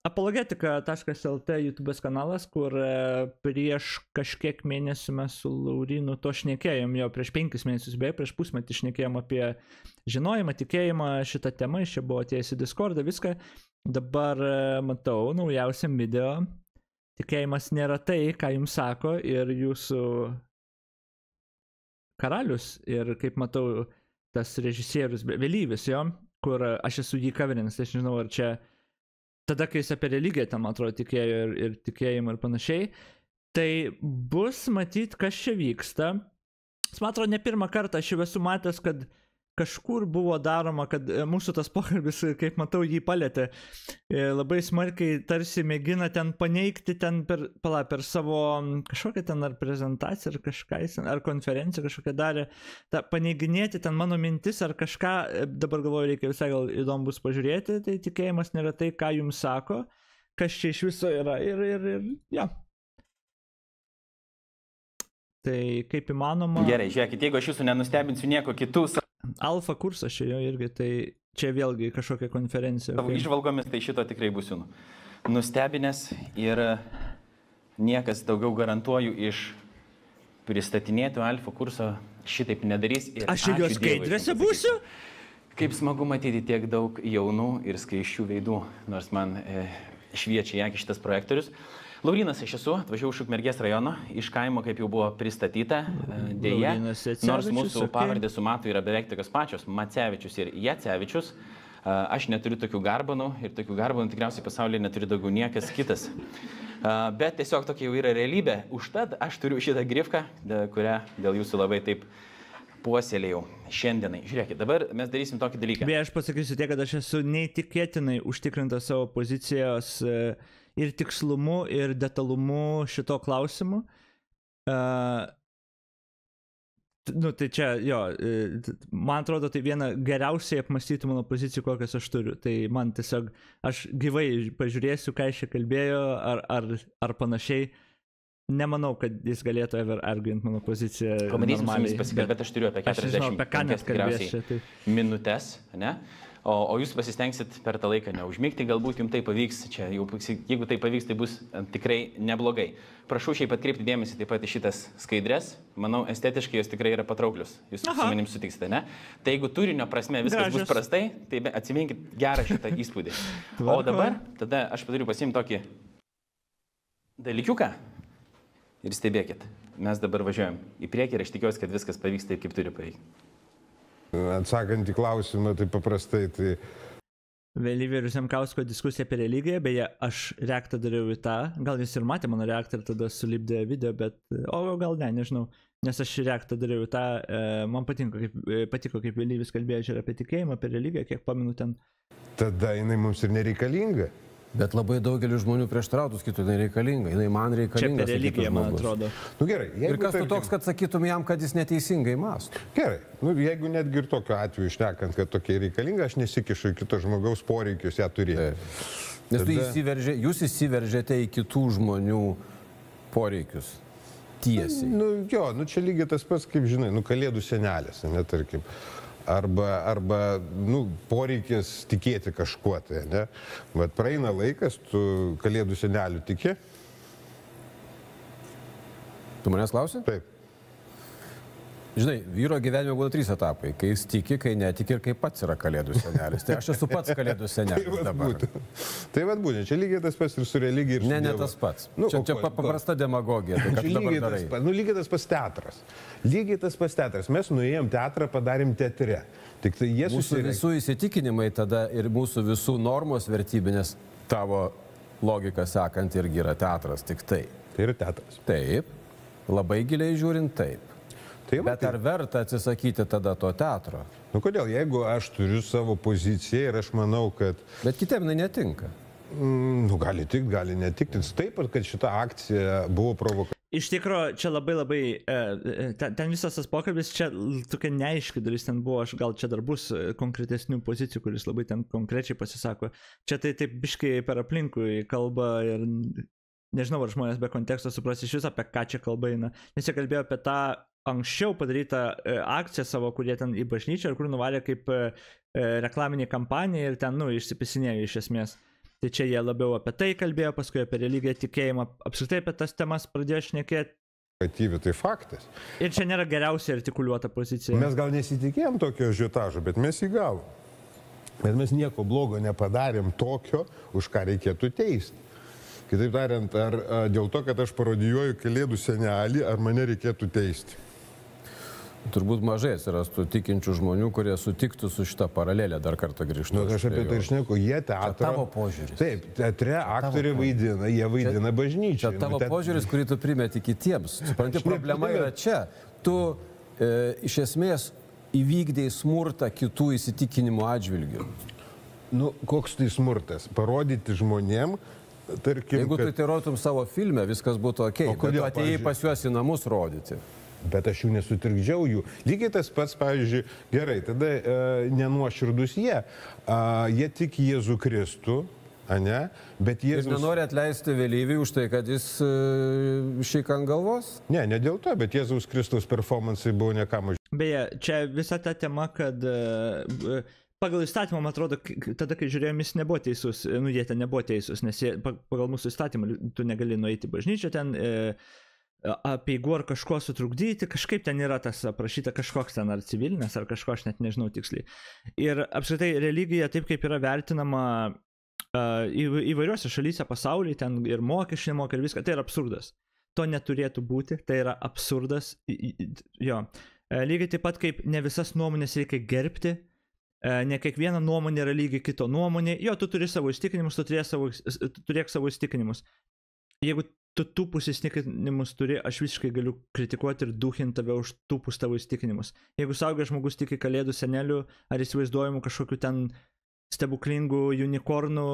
apologetika.lt YouTube'as kanalas, kur prieš kažkiek mėnesių mes su Laurinu to šnekėjom, jau prieš 5 mėnesius, beje, prieš pusmetį šnekėjom apie žinojimą, tikėjimą šitą temą, iš čia buvo atėjęs į Discordą, viską. Dabar matau naujausiam video, tikėjimas nėra tai, ką jums sako ir jūsų karalius, ir kaip matau tas režisierius vėlyvis, jo, kur aš esu jį coverinis, aš nežinau, ar čia tada, kai jis apie religiją ten, man atrodo, tikėjo ir tikėjimą ir panašiai, tai bus matyt, kas čia vyksta. Man atrodo, ne pirmą kartą aš jau esu matęs, kad kažkur buvo daroma, kad mūsų tas pokalbis, kaip matau, jį palėtė. Labai smarkiai tarsi mėgina ten paneigti ten per savo kažkokią ten ar prezentaciją, ar kažką, ar konferenciją kažkokią darė, paneiginėti ten mano mintis ar kažką, dabar galvoju, reikia visai gal įdomu bus pažiūrėti, tai tikėjimas nėra tai, ką jums sako, kas čia iš viso yra ir ja. Tai kaip įmanoma... Gerai, žiūrėkit, jeigu aš jūsų nenustebinsiu nieko kitų... Alfa kursas čia jo irgi, tai čia vėlgi kažkokia konferencija. Savo išvalgomis tai šito tikrai būsiu nustebinęs ir niekas daugiau garantuoju iš pristatinėtų Alfa kurso šitaip nedarys. Ir aš ir jos skaidrėse būsiu? Kaip smagu matyti tiek daug jaunų ir skaisčių veidų, nors man šviečia į akį šitas projektorius. Laurinas aš esu, atvažiavau iš Ukmergės rajono, iš kaimo, kaip jau buvo pristatyta, dėja, nors mūsų pavardės su Matu yra beveik tokios pačios, Macevičius ir Jacevičius, aš neturiu tokių garbanų ir tokių garbanų tikriausiai pasaulyje neturi daugiau niekas kitas. Bet tiesiog tokia jau yra realybė, užtat aš turiu šitą grifką, kurią dėl jūsų labai taip puoselėjau šiandienai. Žiūrėkit, dabar mes darysim tokį dalyką. Beje, aš pasakysiu tiek, kad aš esu neįtikėtinai užtikrintas savo pozicijos ir tikslumu, ir detalumu šito klausimu. Tai čia, jo, man atrodo, tai viena geriausiai apmąstytų mano pozicijų, kokias aš turiu. Tai man tiesiog, aš gyvai pažiūrėsiu, ką jis čia kalbėjo, ar panašiai. Nemanau, kad jis galėtų ever argument mano poziciją. Pamatysim su jumis pasikalbėti, aš turiu apie 40 minutės, ne? O jūs pasistengsit per tą laiką neužmigti, galbūt jums tai pavyks, čia, jeigu tai pavyks, tai bus tikrai neblogai. Prašau šiaip atkreipti dėmesį taip pat į šitas skaidrės, manau, estetiškai jos tikrai yra patrauklius, jūs su manim sutiksite, ne? Tai jeigu turinio prasme viskas bus prastai, tai atsiminkit gerą šitą įspūdį. O dabar, tada aš paturiu pasiimti tokį dalykiuką ir stebėkit, mes dabar važiuojam į priekį ir aš tikiuosi, kad viskas pavyks taip, kaip turi pavykti. Atsakant į klausimą, tai paprastai, tai... Vėlyvėrius Semkausko diskusija apie religiją, beje, aš reaktą dariau į tą, gal jis ir matė mano reaktą ir tada sulipdė video, bet, o gal ne, nežinau, nes aš reaktą dariau į tą, man patiko, kaip Vėlyvis kalbėjo ir apie tikėjimą, apie religiją, kiek paminu ten. Tada jinai mums ir nereikalinga. Bet labai daugelį žmonių prieštarautus kitų nereikalinga, jinai man reikalinga. Čia apie religiją, man atrodo. Nu gerai. Ir kas tu toks, kad sakytum jam, kad jis neteisingai mąsto? Gerai. Nu, jeigu netgi ir tokiu atveju šnekant, kad tokia reikalinga, aš nesikišu į kito žmogaus poreikius ją turėti. Nes jūs įsiveržėte į kitų žmonių poreikius tiesiai. Nu jo, nu čia lygiai tas pats, kaip žinai, nu kalėdų senelis, ne, tarkim. Arba nu, poreikis tikėti kažkuo tai, ne? Bet praeina laikas, tu kalėdų senelių tiki? Tu manęs klausi? Taip. Žinai, vyro gyvenime būna 3 etapai. Kai jis tiki, kai netiki ir kai pats yra kalėdų senelis. Tai aš esu pats kalėdų senelis dabar. Tai vad būtent, čia lygiai tas pats ir su religija ir su Dievu. Ne tas pats. Čia paprasta demagogija. Tai ką tu dabar darai? Nu lygiai tas pats teatras. Lygiai tas pats teatras. Mes nuėjom teatrą, padarėm teatre. Tik tai jie mūsų visų įsitikinimai tada ir mūsų visų normos vertybinės tavo logika sekant irgi yra teatras. Tik tai. Tai yra teatras. Taip. Labai giliai žiūrint taip. Bet ar verta atsisakyti tada to teatro? Nu kodėl, jeigu aš turiu savo poziciją ir aš manau, kad... Bet kitiem netinka. Nu gali tikt, gali netikti. Taip, kad šita akcija buvo provokuota. Iš tikrųjų, čia labai, ten visas tas pokalbis, čia tokia neaiški dalis ten buvo, aš gal čia dar bus konkretesnių pozicijų, kuris labai ten konkrečiai pasisako. Čia tai taip biškai per aplinkui kalba ir nežinau, ar žmonės be konteksto supras iš viso, apie ką čia kalba eina. Nes jie kalbėjo apie tą anksčiau padarytą akciją savo, kurie ten į bažnyčią ir kur nuvalė kaip reklaminė kampanija ir ten, nu, išsipisinėjo iš esmės. Tai čia jie labiau apie tai kalbėjo, paskui apie religiją, tikėjimą, apskritai apie tas temas pradėjo šnekėti. Tai faktas. Ir čia nėra geriausiai artikuliuota pozicija. Mes gal nesitikėjom tokio ažiotažo, bet mes įgavom. Bet mes nieko blogo nepadarėm tokio, už ką reikėtų teisti. Kitaip tariant, ar dėl to, kad aš parodijuoju Kalėdų senelį, ar mane reikėtų teisti? Turbūt mažai atsirastų tikinčių žmonių, kurie sutiktų su šitą paralelę, dar kartą grįžtų. Nu, aš apie tai šneku, jie teatro... Tavo požiūris. Taip, teatre aktoriai vaidina, jie vaidina bažnyčią. Čia tavo požiūris, kurį tu primeti kitiems. Supranti, problema yra čia. Tu iš esmės įvykdėjai smurtą kitų įsitikinimų atžvilgių. Nu, koks tai smurtas? Parodyti žmonėm, tarkim... Jeigu tu tai rodytum savo filme, viskas būtų okei. Bet tu atėjai pas juos į namus rodyti. Bet aš jų nesutrikdžiau jų. Lygiai tas pats, pavyzdžiui, gerai, tada nenuoširdus jie tik Jėzų Kristų, ne? Bet Jėzus... Ir nenori atleisti vėlyvį už tai, kad jis šik ant galvos? Ne dėl to, bet Jėzaus Kristaus performansai buvo ne ką mažiau. Beje, čia visa ta tema, kad pagal įstatymą, man atrodo, tada, kai žiūrėjom, jis nebuvo teisus, jie ten nebuvo teisus, nes pagal mūsų įstatymą tu negali nueiti į bažnyčią ten, apeigų ar kažko sutrukdyti, kažkaip ten yra tas aprašyta, kažkoks ten ar civilinės, ar kažko, aš net nežinau tiksliai. Ir apskritai religija taip kaip yra vertinama įvairiuose šalyse pasaulyje, ten ir mokesčiai nemoka ir viską, tai yra absurdas. To neturėtų būti, tai yra absurdas. Jo. Lygiai taip pat kaip ne visas nuomonės reikia gerbti, ne kiekviena nuomonė yra lygiai kito nuomonė. Jo, tu turi savo įstikinimus, tu turėk savo įstikinimus. Jeigu tu tūpus įstikinimus turi, aš visiškai galiu kritikuoti ir duhinti tave už tūpus tavo įstikinimus. Jeigu suaugęs žmogus tiki Kalėdų senelių ar įsivaizduojamų kažkokių ten stebuklingų unikornų,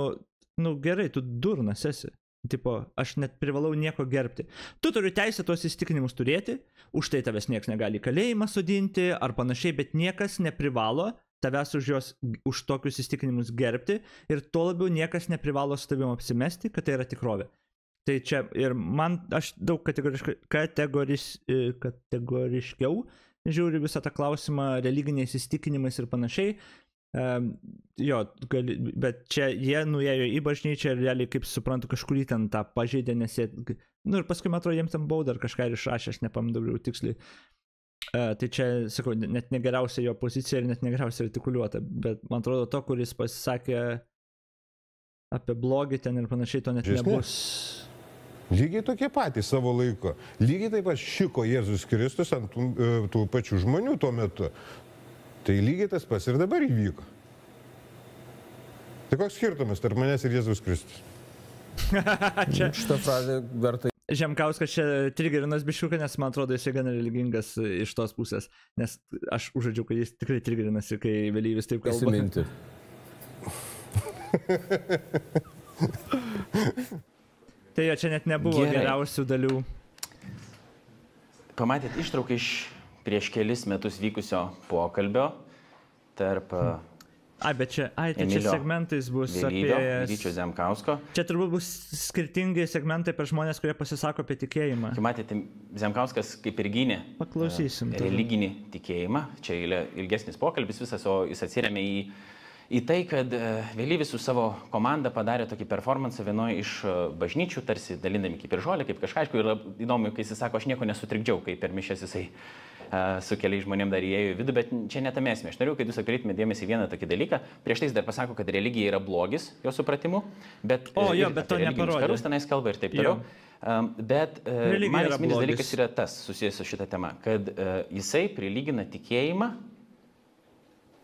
nu gerai, tu durnas esi. Tipo, aš net privalau nieko gerbti. Tu turi teisę tuos įstikinimus turėti, už tai tavęs niekas negali kalėjimą sodinti ar panašiai, bet niekas neprivalo tavęs už tokius įstikinimus gerbti ir tuo labiau niekas neprivalo su tavim apsimesti, kad tai yra tikrovė. Tai čia ir man, aš daug kategoriškiau žiūriu visą tą klausimą religiniais įstikinimais ir panašiai. Jo, bet čia jie nuėjo į bažnyčią ir realiai, kaip suprantu, kažkurį ten tą pažeidė, nes jie, nu ir paskui, man atrodo, jiems ten baudą ar kažką ir išrašė, aš nepamdaviau tiksliai. Tai čia, sakau, net negeriausia jo pozicija ir net negeriausia artikuliuota, bet man atrodo, to, kuris pasisakė apie blogį ten ir panašiai, to net nebus. Lygiai tokie patys savo laiko. Lygiai taip pat šiko Jėzus Kristus ant tų pačių žmonių tuo metu. Tai lygiai tas pats ir dabar įvyko. Tai koks skirtumas tarp manęs ir Jėzus Kristus? Šitą frazę verta. Žemkauskas čia trigerinas biškiuką, nes man atrodo jis gana religingas iš tos pusės. Nes aš užžadžiau, kad jis tikrai trigerinasi, kai vėlyvis taip kalba. Įsiminti. Tai jo čia net nebuvo geriausių dalių. Pamatėt ištrauką iš prieš kelis metus vykusio pokalbio tarp bet čia segmentais bus apie Ryčio Zemkausko. Čia turbūt bus skirtingi segmentai per žmonės, kurie pasisako apie tikėjimą. Kaip matėte, Zemkauskas kaip ir gynė religinį tikėjimą. Čia ilgesnis pokalbis visas, o jis atsiremė į tai, kad Vėlyvis su savo komanda padarė tokį performansą vienoje iš bažnyčių, tarsi dalindami kaip ir žolę, kaip kažką. Aišku, yra įdomu, kai jis sako, aš nieko nesutrikdžiau, kai per mišias jisai su keliais žmonėm dar įėjo į vidų, bet čia netame esmė. Aš noriu, kad jūs atkreiptumėte dėmesį vieną tokį dalyką. Prieš tai jis dar pasako, kad religija yra blogis, jo supratimu, bet bet to neparodė. Karus tenais kalba ir taip toliau. Bet man esminis dalykas yra tas, susijęs su šitą temą, kad jisai prilygina tikėjimą,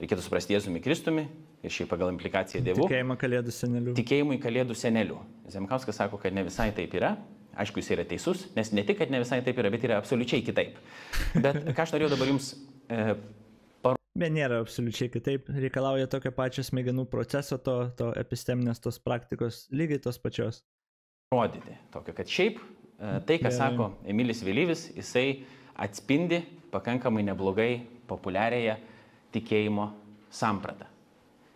reikėtų suprasti Jėzumi Kristumi, ir šiaip pagal implikaciją Dievu. Tikėjimą Kalėdų senelių. Tikėjimui Kalėdų senelių. Zemkauskas sako, kad ne visai taip yra. Aišku, jis yra teisus, nes ne tik, kad ne visai taip yra, bet yra absoliučiai kitaip. Bet ką aš norėjau dabar jums parodyti. Bet nėra absoliučiai kitaip. Reikalauja tokio pačio smegenų proceso, to episteminės, tos praktikos, lygiai tos pačios. Rodyti tokio, kad šiaip tai, ką sako Emilis Vėlyvis, jisai atspindi pakankamai neblogai populiariąją tikėjimo sampratą.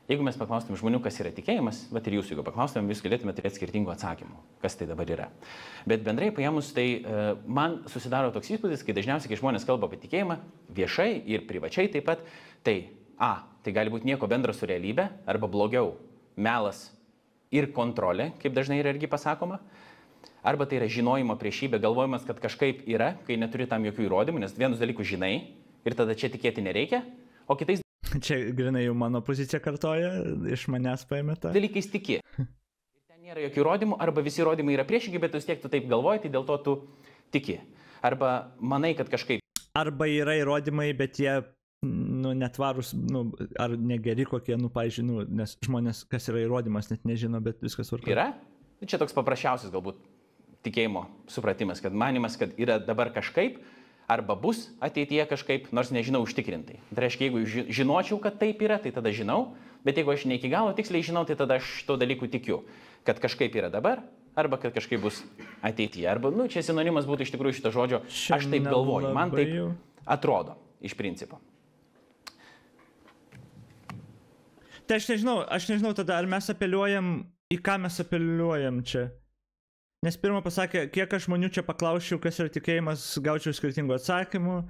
Jeigu mes paklaustumėm žmonių, kas yra tikėjimas, bet ir jūs, jeigu paklaustumėm, jūs galėtumėte turėti skirtingų atsakymų, kas tai dabar yra. Bet bendrai paėmus, tai man susidaro toks įspūdis, kai dažniausiai, kai žmonės kalba apie tikėjimą, viešai ir privačiai taip pat, tai gali būti nieko bendro su realybė, arba blogiau, melas ir kontrolė, kaip dažnai yra irgi pasakoma. Arba tai yra žinojimo priešybė, galvojimas, kad kažkaip yra, kai neturi tam jokių įrodymų, nes vienus dalykus žinai ir tada čia tikėti nereikia, o kitais čia grinai jau mano pozicija kartoja, iš manęs paėmė tą. Dalykais tiki. Ir ten nėra jokių įrodymų, arba visi įrodymai yra priešingi, bet vis tiek tu taip galvoji, tai dėl to tu tiki. Arba manai, kad kažkaip. Arba yra įrodymai, bet jie netvarus, ar negeri kokie, pavyzdžiui, nes žmonės, kas yra įrodymas, net nežino, bet viskas varka. Yra? Čia toks paprasčiausias galbūt tikėjimo supratimas, kad manimas, kad yra dabar kažkaip, arba bus ateityje kažkaip, nors nežinau užtikrintai. Tai reiškia, jeigu žinočiau, kad taip yra, tai tada žinau, bet jeigu aš ne iki galo tiksliai žinau, tai tada aš to dalykų tikiu, kad kažkaip yra dabar, arba kad kažkaip bus ateityje. Arba, čia sinonimas būtų iš tikrųjų šito žodžio, aš taip galvoju, man taip atrodo, iš principo. Tai aš nežinau tada, ar mes apeliuojam, į ką mes apeliuojam čia. Nes pirmą pasakė, kiek aš žmonių čia paklausčiau, kas yra tikėjimas, gaučiau skirtingų atsakymų,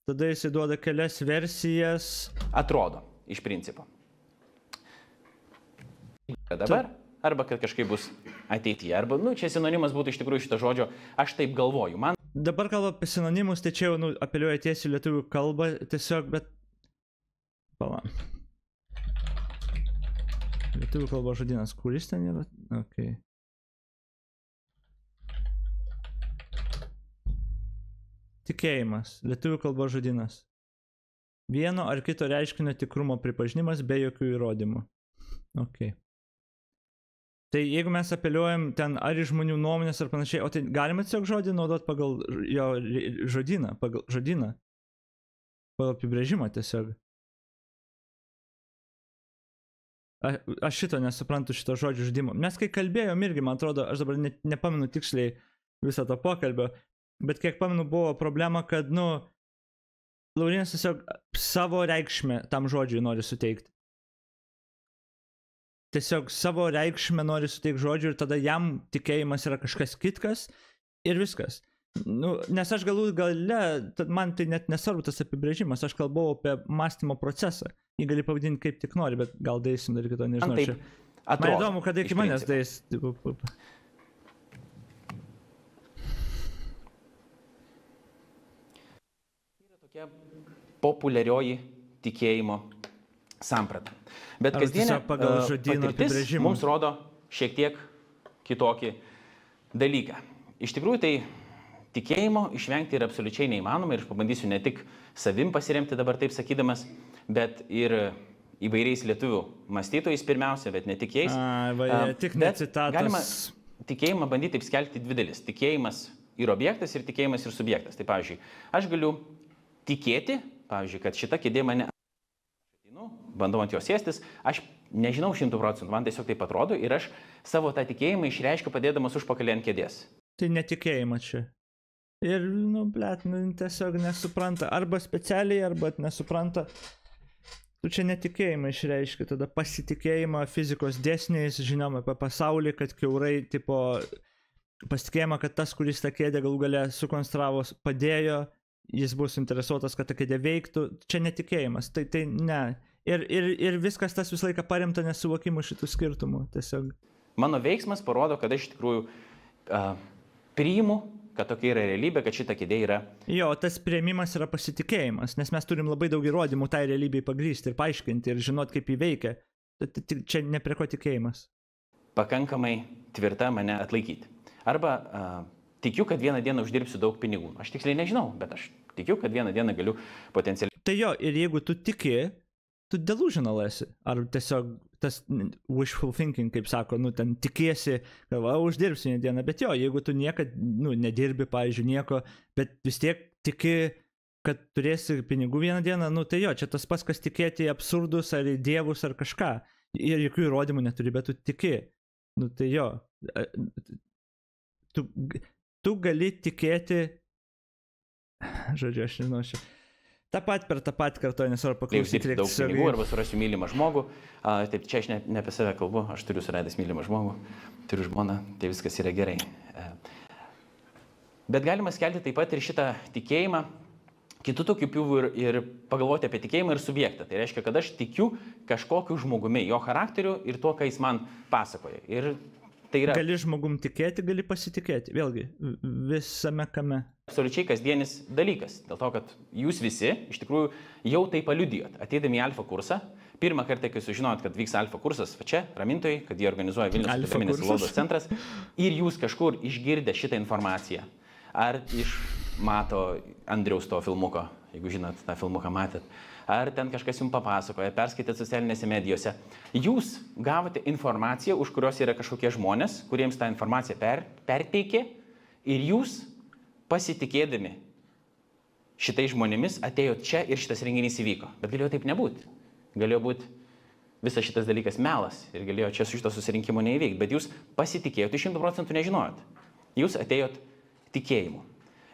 tada jis duoda kelias versijas. Atrodo, iš principo. Dabar, arba kad kažkaip bus ateityje, arba, čia sinonimas būtų iš tikrųjų šito žodžio, aš taip galvoju. Dabar kalba apie sinonimus, tai čia jau apeliuoja tiesiai lietuvių kalbą, tiesiog, bet... Lietuvių kalbos žodynas, kuris ten yra? Okay. Tikėjimas, lietuvių kalbos žodynas. Vieno ar kito reiškinio tikrumo pripažinimas be jokių įrodymų. Okay. Tai jeigu mes apeliuojam ten ar į žmonių nuomonės ar panašiai, o tai galima tiesiog žodį naudoti pagal jo žodyną, pagal apibrėžimą tiesiog. Aš šito nesuprantu, šito žodžio žaidimo. Mes kai kalbėjom irgi, man atrodo, aš dabar nepamenu tiksliai viso to pokalbio, bet kiek pamenu buvo problema, kad, Laurynas tiesiog savo reikšmę tam žodžiui nori suteikti. Tiesiog savo reikšmę nori suteikti žodžiui ir tada jam tikėjimas yra kažkas kitkas ir viskas. Nes aš galų gale, man tai net nesvarbu tas apibrėžimas, aš kalbau apie mąstymo procesą. Jį gali pavadinti kaip tik nori, bet gal daisim dar kito, nežinau. Čia. Man įdomu, kada iki manęs dais. Yra tokia populiarioji tikėjimo samprata. Bet kasdienė patirtis mums rodo šiek tiek kitokį dalyką. Iš tikrųjų, tai tikėjimo išvengti yra absoliučiai neįmanoma ir aš pabandysiu ne tik savim pasiremti dabar taip sakydamas, bet ir įvairiais lietuvių mąstytojais pirmiausia, bet ne tik jais. Tik ne citatas. Galima tikėjimą bandyti taip skelti dvi dalis. Tikėjimas ir objektas ir tikėjimas ir subjektas. Tai pavyzdžiui, aš galiu tikėti, pavyzdžiui, kad šita kėdė mane bandau ant jos sėstis, aš nežinau 100%, man tiesiog taip atrodo ir aš savo tą tikėjimą išreiškiu padėdamas užpakalį ant kėdės. Tai netikėjimą čia. Ir, tiesiog nesupranta. Arba specialiai, arba nesupranta. Tu čia netikėjimą išreiški, tada pasitikėjimą fizikos dėsniais, žinom apie pasaulį, kad kiaurai, pasitikėjimą, kad tas, kuris tą kėdę galų gale sukonstravo, padėjo, jis bus interesuotas, kad ta kėdė veiktų. Čia netikėjimas, tai ne. Ir viskas tas visą laiką paremta nesuvokimu šitų skirtumų. Tiesiog. Mano veiksmas parodo, kad aš iš tikrųjų priimu, kad tokia yra realybė, kad šita kėdė yra. Jo, tas priėmimas yra pasitikėjimas, nes mes turim labai daug įrodymų tai realybei pagrįsti ir paaiškinti ir žinot, kaip jį veikia. Čia ne prie ko tikėjimas. Pakankamai tvirta mane atlaikyti. Arba tikiu, kad vieną dieną uždirbsiu daug pinigų. Aš tiksliai nežinau, bet aš tikiu, kad vieną dieną galiu potencialiai. Tai jo, ir jeigu tu tiki, tu delusional esi. Ar tiesiog tas wishful thinking, kaip sako, ten tikiesi, kad uždirbsi vieną dieną, bet jo, jeigu tu niekad, nedirbi, pavyzdžiui, nieko, bet vis tiek tiki, kad turėsi pinigų vieną dieną, tai jo, čia tas pats, kas tikėti absurdus ar į dievus ar kažką. Ir jokių įrodymų neturi, bet tu tiki. Tai jo, tu gali tikėti, žodžiu, aš nežinau, tą pat kartuoju, nesvarbu paklausyti. Daug pinigų arba surasiu mylimą žmogų. Taip, čia aš ne apie save kalbu, aš turiu suradęs mylimą žmogų, turiu žmoną, tai viskas yra gerai. Bet galima skelti taip pat ir šitą tikėjimą, kitų tokių pjūvių ir pagalvoti apie tikėjimą ir subjektą. Tai reiškia, kad aš tikiu kažkokiu žmogumi, jo charakteriu ir tuo, ką jis man pasakoja. Ir tai yra... Gali žmogum tikėti, gali pasitikėti. Vėlgi, visame kame. Absoliučiai kasdienis dalykas. Dėl to, kad jūs visi iš tikrųjų jau tai paliudijot. Ateidami į alfa kursą, pirmą kartą, kai sužinojot, kad vyks alfa kursas čia, Ramintojai, kad jie organizuoja Vilniaus akademinis sielovados centras, ir jūs kažkur išgirdę šitą informaciją, ar mato Andriaus to filmuko, jeigu žinot, tą filmuką matėt, ar ten kažkas jums papasakoja, perskaitėt socialinėse medijose, jūs gavote informaciją, už kurios yra kažkokie žmonės, kuriems tą informaciją perteikė, ir jūs pasitikėdami šitais žmonėmis atėjot čia ir šitas renginys įvyko. Bet galėjo taip nebūti. Galėjo būti visas šitas dalykas melas ir galėjo čia su šito susirinkimo neįvykti. Bet jūs pasitikėjot, 100% nežinojot. Jūs atėjot tikėjimu.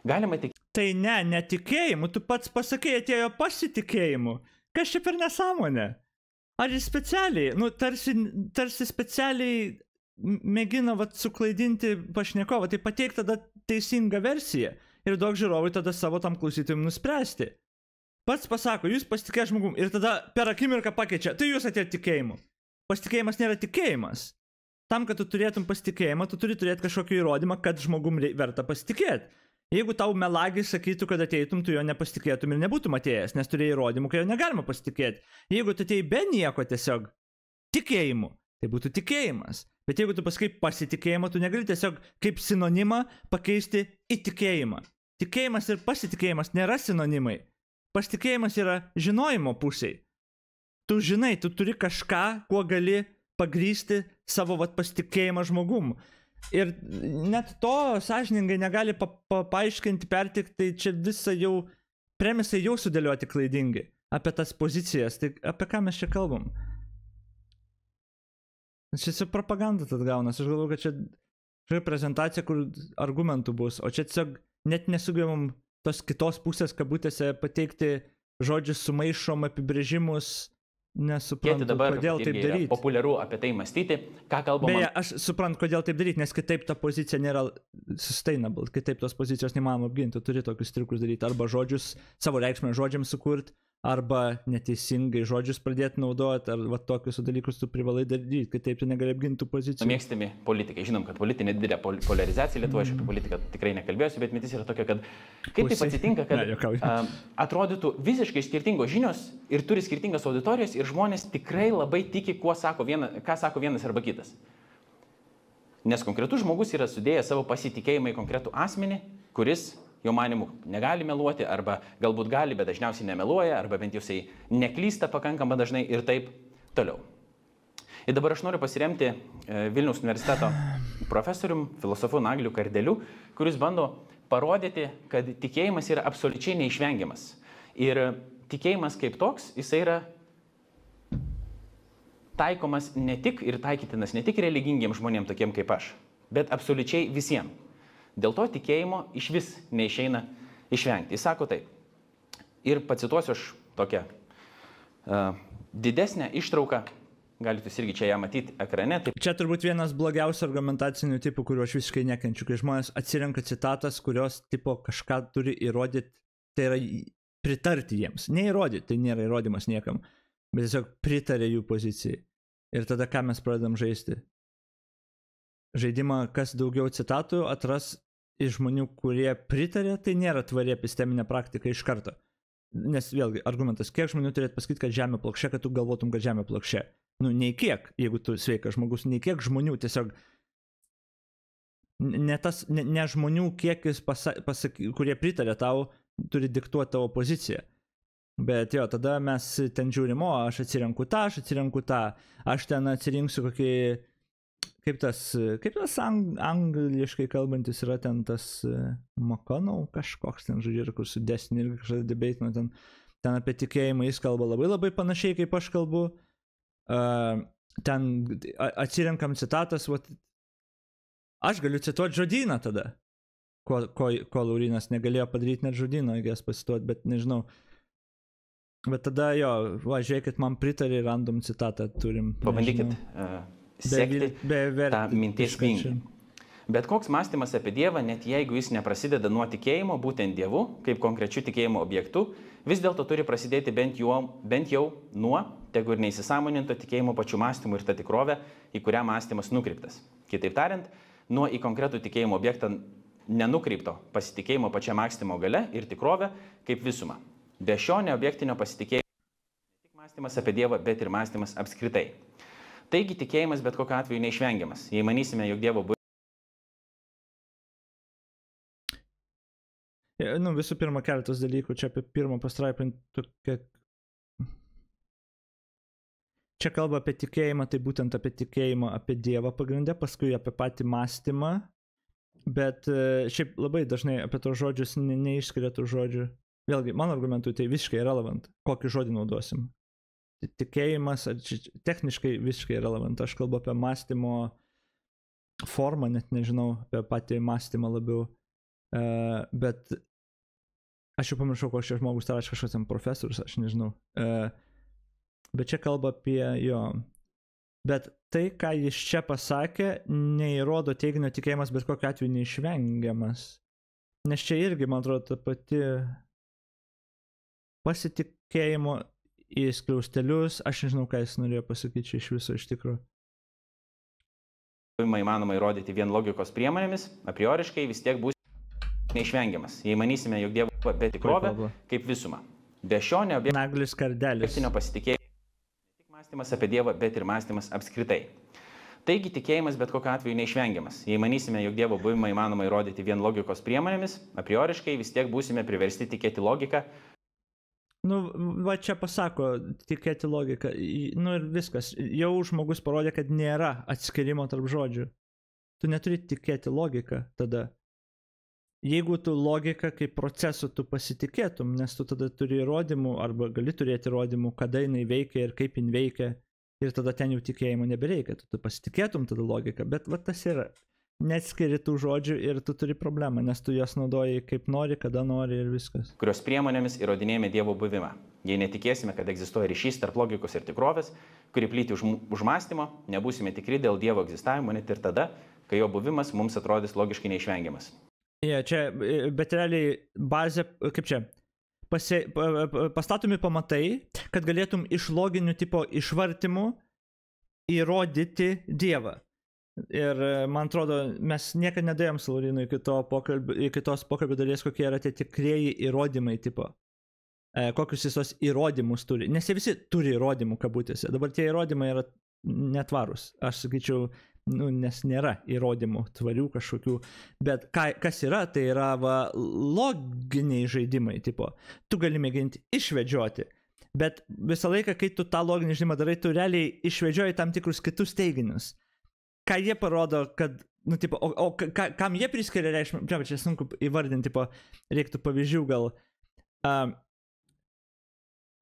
Galima tikėti. Tai ne tikėjimu, tu pats pasakėjai, atėjo pasitikėjimu. Kas čia per nesąmonė? Ar jis specialiai, tarsi specialiai mėgina suklaidinti pašnekovą, tai pateik tada teisingą versiją ir duok žiūrovui tada savo tam klausytojim nuspręsti. Pats pasako, jūs pasitikėt žmogum ir tada per akimirką pakeičia, tai jūs atėjot tikėjimu. Pasitikėjimas nėra tikėjimas. Tam, kad tu turėtum pasitikėjimą, tu turi turėti kažkokį įrodymą, kad žmogum verta pasitikėti. Jeigu tau melagis sakytų, kad ateitum, tu jo nepasitikėtum ir nebūtum atėjęs, nes turėjai įrodymų, kad jo negalima pasitikėti. Jeigu tu atėjai be nieko tiesiog tikėjimu, tai būtų tikėjimas. Bet jeigu tu pasakai pasitikėjimą, tu negali tiesiog kaip sinonimą pakeisti į tikėjimą. Tikėjimas ir pasitikėjimas nėra sinonimai. Pasitikėjimas yra žinojimo pusiai. Tu žinai, tu turi kažką, kuo gali pagrysti savo pasitikėjimą žmogum. Ir net to sąžiningai negali paaiškinti, pertikti, tai čia visą jau premisai jau sudėlioti klaidingi apie tas pozicijas. Tai apie ką mes čia kalbam? Čia propaganda tad gaunas. Aš galvoju, kad čia prezentacija, kur argumentų bus, o čia tiesiog net nesugebam tos kitos pusės kabutėse pateikti žodžius sumaišom, apibrėžimus. Nesuprantu, kodėl taip daryti. Populiaru apie tai mąstyti, ką kalbama. Beje, aš suprantu, kodėl taip daryti, nes kitaip ta pozicija nėra sustainable, kitaip tos pozicijos nemanoma apginti, turi tokius triukus daryti, arba žodžius, savo reikšmę žodžiams sukurti, arba neteisingai žodžius pradėti naudoti, ar tokius dalykus tu privalai daryti, kitaip tu negali apginti pozicijų. Mėgstami politikai, žinom, kad politinė didelė polarizacija Lietuvoje, aš apie politiką tikrai nekalbėsiu, bet mintis yra tokia, kad kaip taip atsitinka, kad atrodytų visiškai skirtingos žinios ir turi skirtingas auditorijas ir žmonės tikrai labai tiki, ką sako vienas arba kitas. Nes konkretus žmogus yra sudėjęs savo pasitikėjimą į konkretų asmenį, kuris jo manimu negali meluoti, arba galbūt gali, bet dažniausiai nemeluoja, arba bent jau jisai neklysta pakankamai dažnai ir taip toliau. Ir dabar aš noriu pasiremti Vilniaus universiteto profesorium, filosofu Nagliu Kardeliu, kuris bando parodyti, kad tikėjimas yra absoliučiai neišvengiamas. Ir tikėjimas kaip toks, jisai yra taikomas ne tik ir taikytinas ne tik religingiems žmonėms tokiem kaip aš, bet absoliučiai visiems. Dėl to tikėjimo iš vis neišeina išvengti. Jis sako taip. Ir pacituosiu aš tokią didesnę ištrauką, galite irgi čia ją matyti ekrane. Taip. Čia turbūt vienas blogiausių argumentacinių tipų, kuriuo aš visiškai nekenčiu, kai žmonės atsirenka citatas, kurios tipo kažką turi įrodyti, tai yra pritarti jiems. Neįrodyti, tai nėra įrodymas niekam, bet tiesiog pritarė jų pozicijai. Ir tada ką mes pradedam žaisti? Žaidimą, kas daugiau citatų atras iš žmonių, kurie pritarė, tai nėra tvari episteminė praktika iš karto. Nes vėlgi, argumentas, kiek žmonių turėtų pasakyti, kad žemė plokščia, kad tu galvotum, kad žemė plokščia. Nei kiek, jeigu tu sveikas žmogus, nei kiek žmonių tiesiog ne žmonių kiekis, kurie pritarė tau, turi diktuoti tavo poziciją. Bet jo, tada mes ten žiūrim, aš atsirenku tą, aš ten atsirinksiu kokį, kaip tas angliškai kalbantis yra ten tas McConnell kažkoks ten žodžiu, kur su Destiny ir kažką debatino, ten apie tikėjimą jis kalba labai panašiai, kaip aš kalbu. Ten atsirenkam citatas, aš galiu cituoti žodyną tada, ko Laurinas negalėjo padaryti net žodyną, jeigu jas pasituoti, bet nežinau. Bet tada jo, žiūrėkit, man pritarė random citatą turim. Pabandykit sekti tą minties vingį. Bet koks mąstymas apie Dievą, net jeigu jis neprasideda nuo tikėjimo, būtent Dievu, kaip konkrečiu tikėjimo objektu, vis dėlto turi prasidėti bent jau nuo, tegu ir neįsisąmoninto tikėjimo pačių mąstymų ir ta tikrovė, į kurią mąstymas nukreiptas. Kitaip tariant, nuo į konkretų tikėjimo objektą nenukreipto pasitikėjimo pačia mąstymo gale ir tikrovė kaip visuma. Be šio neobjektinio pasitikėjimo ne tik mąstymas apie Dievą, bet ir mąstymas apskritai. Taigi tikėjimas bet kokiu atveju neišvengiamas. Jei manysime, jog Dievo buvimas. Visų pirma, keletas dalykų. Čia apie pirmą pastraipą. Čia kalba apie tikėjimą, tai būtent apie tikėjimą apie Dievą pagrindę, paskui apie patį mąstymą. Bet šiaip labai dažnai apie tos žodžius neišskiria tų žodžių. Vėlgi, mano argumentui tai visiškai relevant, kokį žodį naudosim. Tikėjimas, techniškai visiškai relevant. Aš kalbu apie mąstymo formą, net nežinau, apie patį mąstymą labiau. Bet aš jau pamiršau, koks čia žmogus, tai aš kažkoks ten profesorius, aš nežinau. Bet čia kalba apie jo. Bet tai, ką jis čia pasakė, neįrodo teiginio tikėjimas bet kokiu atveju neišvengiamas. Nes čia irgi, man atrodo, ta pati pasitikėjimo į skliaustelius, aš nežinau, ką jis norėjo pasakyti čia iš viso iš tikrųjų. Įmanoma įrodyti vien logikos priemonėmis, a prioriškai vis tiek bus neišvengiamas. Jei manysime, jog Dievo be tikrovė kaip visuma. Be šio neobjektinio pasitikėjimo ne tik mąstymas apie Dievą, bet ir mąstymas apskritai. Taigi tikėjimas bet kokiu atveju neišvengiamas. Jei manysime, jog Dievo buvimą įmanoma įrodyti vien logikos priemonėmis, a prioriškai vis tiek būsime priversti tikėti logiką. Va čia pasako, tikėti logiką. Ir viskas. Jau žmogus parodė, kad nėra atskirimo tarp žodžių. Tu neturi tikėti logiką tada. Jeigu tu logiką kaip procesu tu pasitikėtum, nes tu tada turi įrodymų, arba gali turėti įrodymų, kada jinai veikia ir kaip jinai veikia, ir tada ten jau tikėjimo nebereikia. Tu pasitikėtum tada logiką, bet va tas yra. Neatskiri tų žodžių ir tu turi problemą, nes tu jas naudoji kaip nori, kada nori ir viskas. Kurios priemonėmis įrodinėjame Dievo buvimą. Jei netikėsime, kad egzistuoja ryšys tarp logikos ir tikrovės, kuri plyti už mąstymo, nebūsime tikri dėl Dievo egzistavimo net ir tada, kai jo buvimas mums atrodys logiškai neišvengiamas. Čia, bet realiai bazė, kaip čia, pastatomi pamatai, kad galėtum iš loginių tipo išvartymų įrodyti Dievą. Ir man atrodo, mes niekada nedėjom su Laurinu iki tos pokalbio dalies, kokie yra tie tikrieji įrodymai tipo. Kokius jis tos įrodymus turi. Nes jie visi turi įrodymų kabutėse. Dabar tie įrodymai yra netvarūs. Aš sakyčiau, nes nėra įrodymų tvarių kažkokių. Bet kas yra, tai yra loginiai žaidimai tipo. Tu gali mėginti išvedžioti. Bet visą laiką, kai tu tą loginį žaidimą darai, tu realiai išvedžioji tam tikrus kitus teiginius. Ką jie parodo, kad, kam jie priskiria reikšmę, čia sunku įvardinti, reiktų pavyzdžių gal.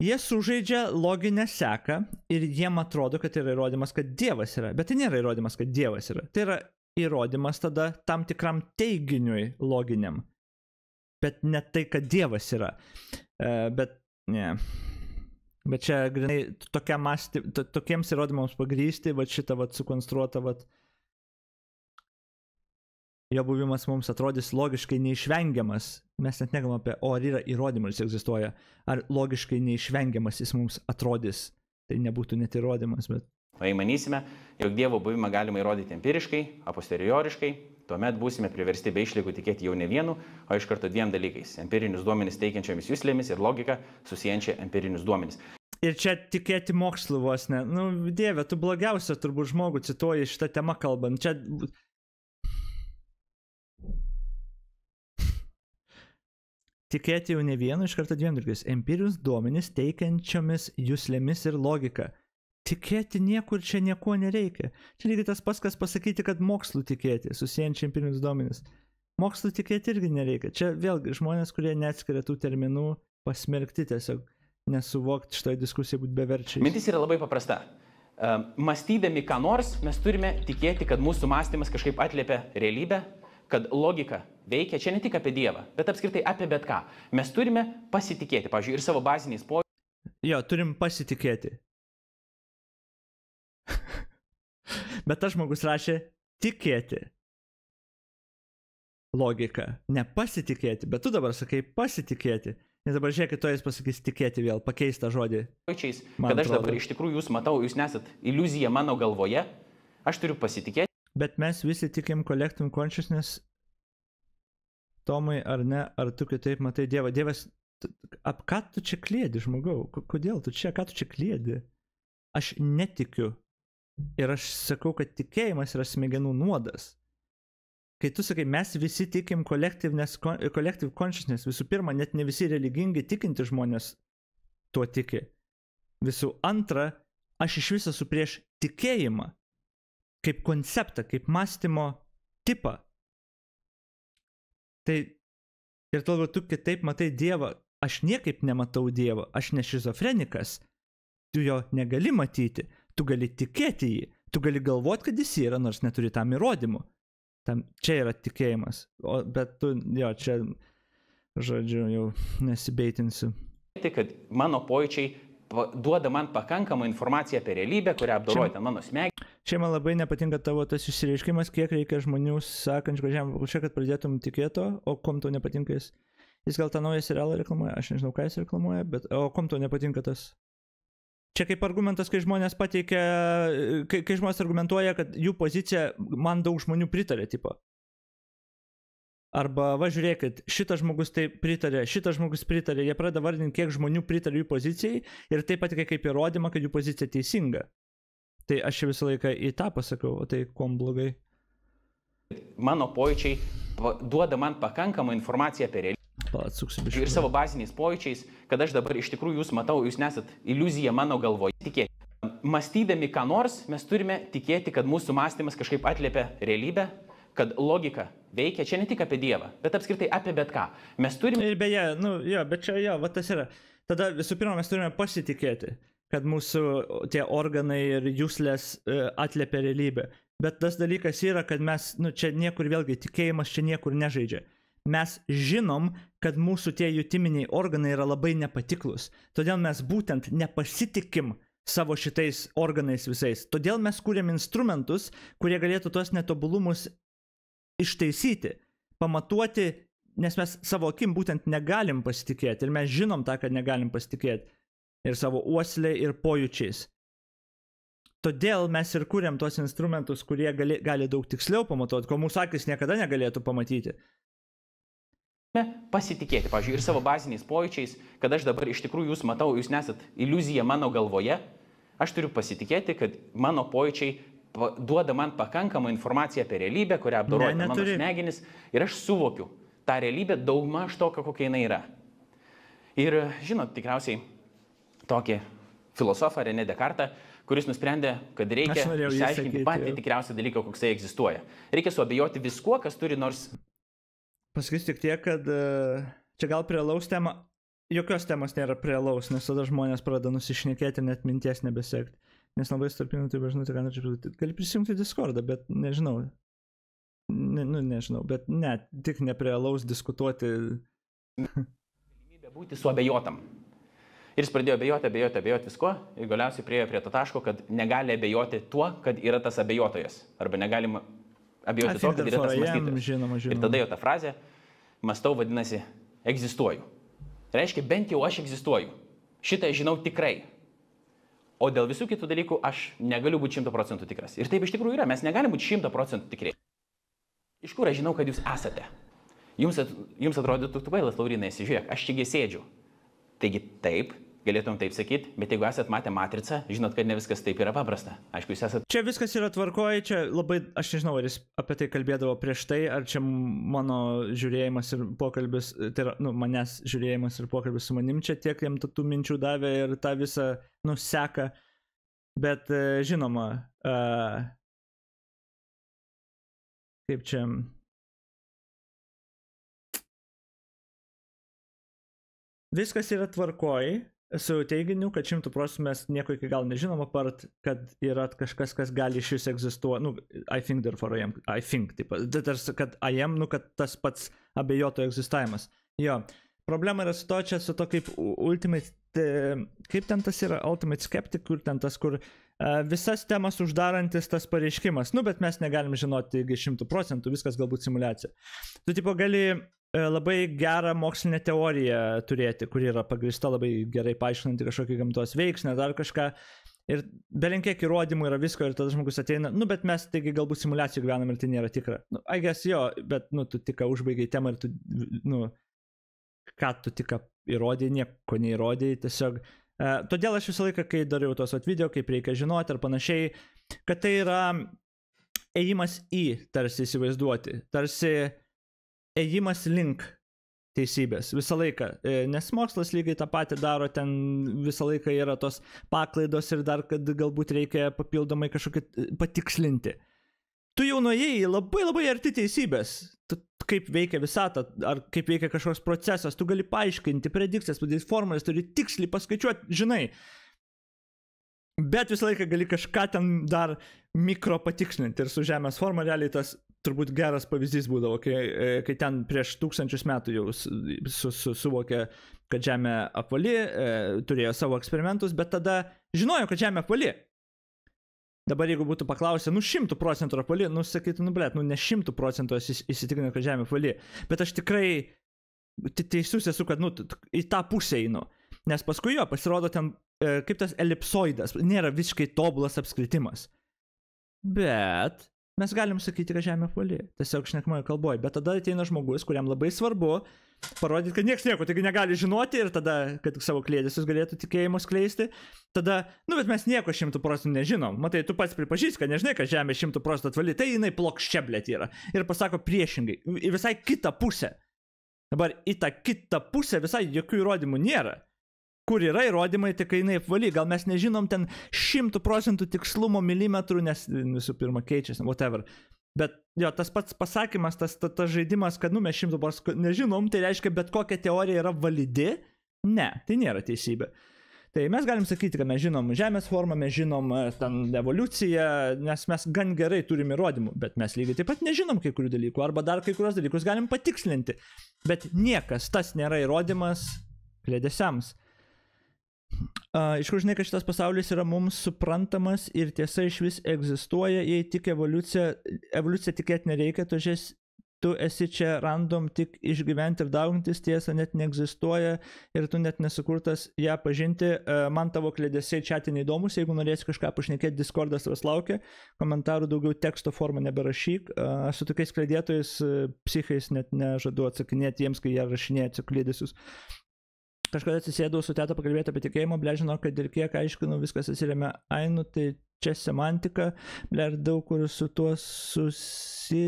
Jie sužaidžia loginę seką ir jiem atrodo, kad tai yra įrodymas, kad Dievas yra. Bet tai nėra įrodymas, kad Dievas yra. Tai yra įrodymas tada tam tikram teiginiui loginiam. Bet ne tai, kad Dievas yra. Bet čia grinai tokiems įrodymams pagrysti, šitą sukonstruotą, jo buvimas mums atrodys logiškai neišvengiamas. Mes net negalvom apie, ar yra įrodymas, jis egzistuoja. Ar logiškai neišvengiamas jis mums atrodys. Tai nebūtų net įrodymas, bet... O jei manysime, jog Dievo buvimą galima įrodyti empiriškai, a posterioriškai, tuomet būsime priversti be išlygų tikėti jau ne vienu, o iš karto dviem dalykais. Empirinius duomenis teikiančiomis juslėmis ir logiką susijančią empirinius duomenis. Ir čia tikėti mokslu vos ne. Dieve, tu blogiausia turbūt žmogų cituoji šitą temą kalbant. Čia... Tikėti jau ne vienu, iš karto dviem dalykais. Empirinius duomenis teikiančiomis juslėmis ir logiką. Tikėti niekur čia nieko nereikia. Čia lygiai tas pats, kas pasakyti, kad mokslu tikėti, susijančiai empirinius duomenis. Mokslu tikėti irgi nereikia. Čia vėlgi žmonės, kurie neatskiria tų terminų, pasmerkti tiesiog nesuvokti šitoje diskusijoje būti beverčiai. Mintis yra labai paprasta. Mąstydami ką nors, mes turime tikėti, kad mūsų mąstymas kažkaip atliepia realybę, kad logika veikia, čia ne tik apie Dievą, bet apskritai apie bet ką. Mes turime pasitikėti, pavyzdžiui, ir savo baziniais poreikiais. Jo, turim pasitikėti. Bet tas žmogus rašė tikėti. logika. Nepasitikėti, bet tu dabar sakai pasitikėti. Nes dabar žiūrėkit, to jis pasakys tikėti vėl, pakeis tą žodį. Kad aš dabar iš tikrųjų jūs matau, jūs nesat iliuzija mano galvoje, aš turiu pasitikėti. Bet mes visi tikim collective consciousness, Tomai, ar ne, ar tu kitaip matai Dievą. Dievas, ką tu čia kliedi, žmogau? Kodėl tu čia, ką tu čia kliedi? Aš netikiu. Ir aš sakau, kad tikėjimas yra smegenų nuodas. Kai tu sakai, mes visi tikim collective consciousness, visų pirma, net ne visi religingi tikinti žmonės tuo tiki. Visų antra, aš iš viso esu prieš tikėjimą, kaip konceptą, kaip mąstymo tipą. Tai ir tol, tu kitaip matai Dievą, aš niekaip nematau Dievą, aš ne šizofrenikas, tu jo negali matyti, tu gali tikėti jį, tu gali galvoti, kad jis yra, nors neturi tam įrodymų. Čia yra tikėjimas, bet tu, jo, čia, žodžiu, jau nesibeitinsiu. Kad mano pojūčiai duoda man pakankamą informaciją apie realybę, kurią apdoroja ten mano smegenys. Čia man labai nepatinka tavo tas išsireiškimas, kiek reikia žmonių sakančių, kad žemė, kad pradėtum tikėto, o kom tau nepatinka jis. Jis gal tą naują serialą reklamuoja, aš nežinau, ką jis reklamuoja, bet o kom tau nepatinka tas. Čia kaip argumentas, kai žmonės pateikia, kai žmonės argumentuoja, kad jų pozicija man daug žmonių pritarė, tipo. Arba, va, žiūrėkit, šitas žmogus tai pritarė, jie pradeda vardinti, kiek žmonių pritarė jų pozicijai ir tai pateikia kaip įrodymą, kad jų pozicija teisinga. Tai aš visą laiką į tą pasakau, o tai kuom blogai. Mano pojūčiai duoda man pakankamą informaciją apie realybę. Ir savo baziniais pojūčiais, kad aš dabar iš tikrųjų jūs matau, jūs nesat iliuzija mano galvoje. Tikėti. Mąstydami ką nors, mes turime tikėti, kad mūsų mąstymas kažkaip atliepia realybę, kad logika veikia, čia ne tik apie Dievą, bet apskritai apie bet ką. Mes turime... Ir beje, bet čia jo, va tas yra. Tada visų pirma mes turime pasitikėti, kad mūsų tie organai ir juslės atliepia realybę. Bet tas dalykas yra, kad mes, čia niekur vėlgi tikėjimas čia niekur nežaidžia. Mes žinom, kad mūsų tie jutiminiai organai yra labai nepatiklus. Todėl mes būtent nepasitikim savo šitais organais visais. Todėl mes kūrėm instrumentus, kurie galėtų tos netobulumus ištaisyti, pamatuoti, nes mes savo akim būtent negalim pasitikėti. Ir mes žinom tą, kad negalim pasitikėti. Ir savo uoslė ir pojūčiais. Todėl mes ir kūrėm tos instrumentus, kurie gali daug tiksliau pamatuoti, ko mūsų akis niekada negalėtų pamatyti. Pasitikėti, pavyzdžiui, ir savo baziniais pojūčiais, kad aš dabar iš tikrųjų jūs matau, jūs nesat iliuzija mano galvoje, aš turiu pasitikėti, kad mano pojūčiai duoda man pakankamą informaciją apie realybę, kurią apdoroja mano smegenys, ir aš suvokiu tą realybę daugmaž tokią, kokia jinai yra. Ir žinot, tikriausiai tokį filosofą René Descartes, kuris nusprendė, kad reikia išsiaiškinti patį tikriausią dalyką, koks tai egzistuoja. Reikia suabejoti viskuo, kas turi nors... Pasakysiu tik tiek, kad čia gal realaus tema, jokios temos nėra realaus, nes tada žmonės pradeda nusišnekėti, net minties nebesekti. Nes labai starpinų, tai žinoti, ką norėčiau. Gali prisijungti Discordą, bet nežinau. Nežinau, bet ne, tik ne realaus diskutuoti. Galimybė būti suabejotam. Ir jis pradėjo abejoti visko ir galiausiai priėjo prie to taško, kad negali abejoti tuo, kad yra tas abejotojas. Arba negalima abejoti to, kad yra tas mąstytojas. Žinoma. Ir tada jo ta frazė, mąstau vadinasi, egzistuoju. Reiškia, bent jau aš egzistuoju. Šitą žinau tikrai. O dėl visų kitų dalykų aš negaliu būti 100% tikras. Ir taip iš tikrųjų yra, mes negalim būti 100% tikri. Iš kur aš žinau, kad jūs esate? Jums atrodytų, tu bailas, Laurinai, žiūrėk, aš čia sėdžiu. Taigi taip, galėtum taip sakyti, bet jeigu esat matę matricą, žinot, kad ne viskas taip yra paprasta. Aišku, jūs esat... Čia viskas yra tvarkoje, čia labai, aš nežinau, ar jis apie tai kalbėdavo prieš tai, ar čia mano žiūrėjimas ir pokalbis, tai yra, manęs žiūrėjimas ir pokalbis su manim čia tiek jam tų minčių davė ir tą visą, seka. Bet žinoma, kaip čia... Viskas yra tvarkoj, su teiginiu, kad 100% mes nieko iki gal nežinom, apart, kad yra kažkas, kas gali iš vis egzistuoti, I think therefore I am, I think, taip, kad I am, kad tas pats abejoto egzistavimas. Jo, problema yra su to, čia su to kaip ultimate, kaip ten tas yra, ultimate skeptic, kur ten tas, kur visas temas uždarantis tas pareiškimas. Nu, bet mes negalim žinoti 100%, viskas galbūt simulacija. Tu tipo gali labai gerą mokslinę teoriją turėti, kuri yra pagrįsta labai gerai paaiškinanti kažkokį gamtos veiksnį, dar kažką. Ir belenkiek įrodymų yra visko ir tada žmogus ateina, nu, bet mes taigi galbūt simulacijų gyvenam ir tai nėra tikra. Nu, I guess jo, bet, nu, tu tik užbaigai temą ir tu, nu, ką tu tik įrodėjai, nieko neįrodėjai, tiesiog. Todėl aš visą laiką, kai dariau tos video, kaip reikia žinoti ir panašiai, kad tai yra ėjimas į, tarsi įsivaizduoti, tarsi ėjimas link teisybės, visą laiką, nes mokslas lygiai tą patį daro, ten visą laiką yra tos paklaidos ir dar, kad galbūt reikia papildomai kažkokį patikslinti. Tu jau nuėjai labai labai arti teisybės, kaip veikia visata, ar kaip veikia kažkoks procesas, tu gali paaiškinti, predikcijas, padaryti formules, turi tiksliai paskaičiuoti, žinai. Bet visą laiką gali kažką ten dar mikro patikslinti ir su Žemės forma realiai tas turbūt geras pavyzdys būdavo, kai ten prieš 1000 metų jau suvokė, kad Žemė apvali, turėjo savo eksperimentus, bet tada žinojo, kad Žemė apvali. Dabar jeigu būtų paklausę, nu 100% apvali, nu sakytų, nu blėt, nu ne 100% įsitikinę, kad Žemė apvali, bet aš tikrai teisus esu, kad nu į tą pusę einu. Nes paskui jo pasirodo ten kaip tas elipsoidas, nėra visiškai tobulas apskritimas. Bet mes galim sakyti, kad Žemė apvali, tiesiog šnekamoje kalboje, bet tada ateina žmogus, kuriam labai svarbu parodyti, kad nieks nieko, taigi negali žinoti ir tada, kad savo kliedesius galėtų tikėjimus skleisti, tada, nu bet mes nieko 100% nežinom, matai, tu pats pripažįsti, kad nežinai, kad Žemė 100% apvali, tai jinai plokščia blėt yra ir pasako priešingai, į visai kitą pusę. Dabar į tą kitą pusę visai jokių įrodymų nėra. Kur yra įrodymai, tik jinai apvali, gal mes nežinom ten 100% tikslumo milimetrų, nes visų pirma keičiasi, whatever. Bet jo, tas pats pasakymas, tas žaidimas, kad nu mes 100% nežinom, tai reiškia, bet kokia teorija yra validi? Ne, tai nėra teisybė. Tai mes galim sakyti, kad mes žinom Žemės formą, mes žinom ten evoliuciją, nes mes gan gerai turim įrodymų, bet mes lygiai taip pat nežinom kai kurių dalykų, arba dar kai kurios dalykus galim patikslinti. Bet niekas, tas nėra įrodymas kliedesiams. Iš kur žinai, kad šitas pasaulis yra mums suprantamas ir tiesa iš vis egzistuoja, jei tik evoliucija tikėti nereikia, tu esi čia random tik išgyventi ir daugintis, tiesa net neegzistuoja ir tu net nesukurtas ją pažinti. Man tavo kliedesiai čiati neįdomus, jeigu norėsi kažką pašnekėti, Discordas tavas laukia, komentarų daugiau teksto formą neberašyk. Su tokiais kliedėtojais psichais net nežadu atsakinėti jiems, kai jie rašinėja kliedesius. Kažkada atsisėdau su teta pakalbėti apie tikėjimą, ble, žinau, kad ir kiek aiškinu, viskas atsiremia, nu tai čia semantika, ble, ir daug kur su tuo susitariu.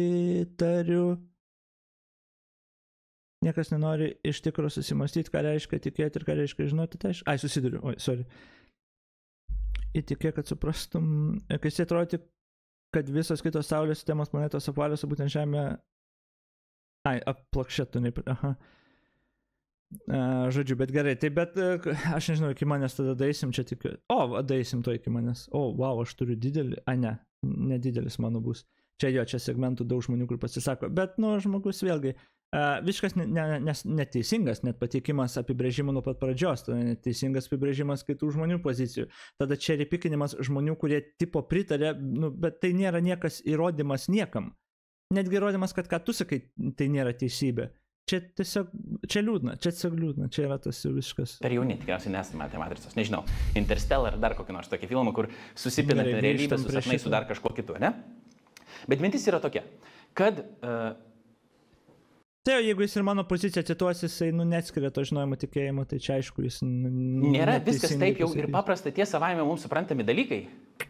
Niekas nenori iš tikro susimastyti, ką reiškia tikėti ir ką reiškia žinoti, tai aš, susiduriu, sorry. Įtikė, kad suprastum, kai jis atrodo, kad visos kitos saulės sistemos planetos apvalios, būtent Žemė, aplakšėtų, aha. Žodžiu, bet gerai, tai bet aš nežinau, iki manęs tada daisim čia tik, daisim to iki manęs, wow, aš turiu didelį, nedidelis mano bus, čia segmentų daug žmonių, kur pasisako, bet, nu, žmogus vėlgi, visiškas neteisingas, net pateikimas apibrėžimų nuo pat pradžios, tada neteisingas apibrėžimas kitų žmonių pozicijų, tada čia repikinimas žmonių, kurie tipo pritarė, nu, bet tai nėra niekas įrodymas niekam, netgi įrodymas, kad ką tu sakai, tai nėra teisybė. Čia tiesiog, čia tiesiog liūdna, čia yra tas visiškas. Per jauni tikriausiai nesame matę Matricos, nežinau, Interstellar ar dar kokį nors tokį filmą, kur susipina realybę su sapnai su dar kažkuo kitu, ne? Bet mintis yra tokia, kad... Tai jeigu jis ir mano poziciją cituos, jisai neatskiria to žinojimo tikėjimo, tai čia aišku, jis... Nėra viskas taip jau ir paprasta, tie savaime mums suprantami dalykai.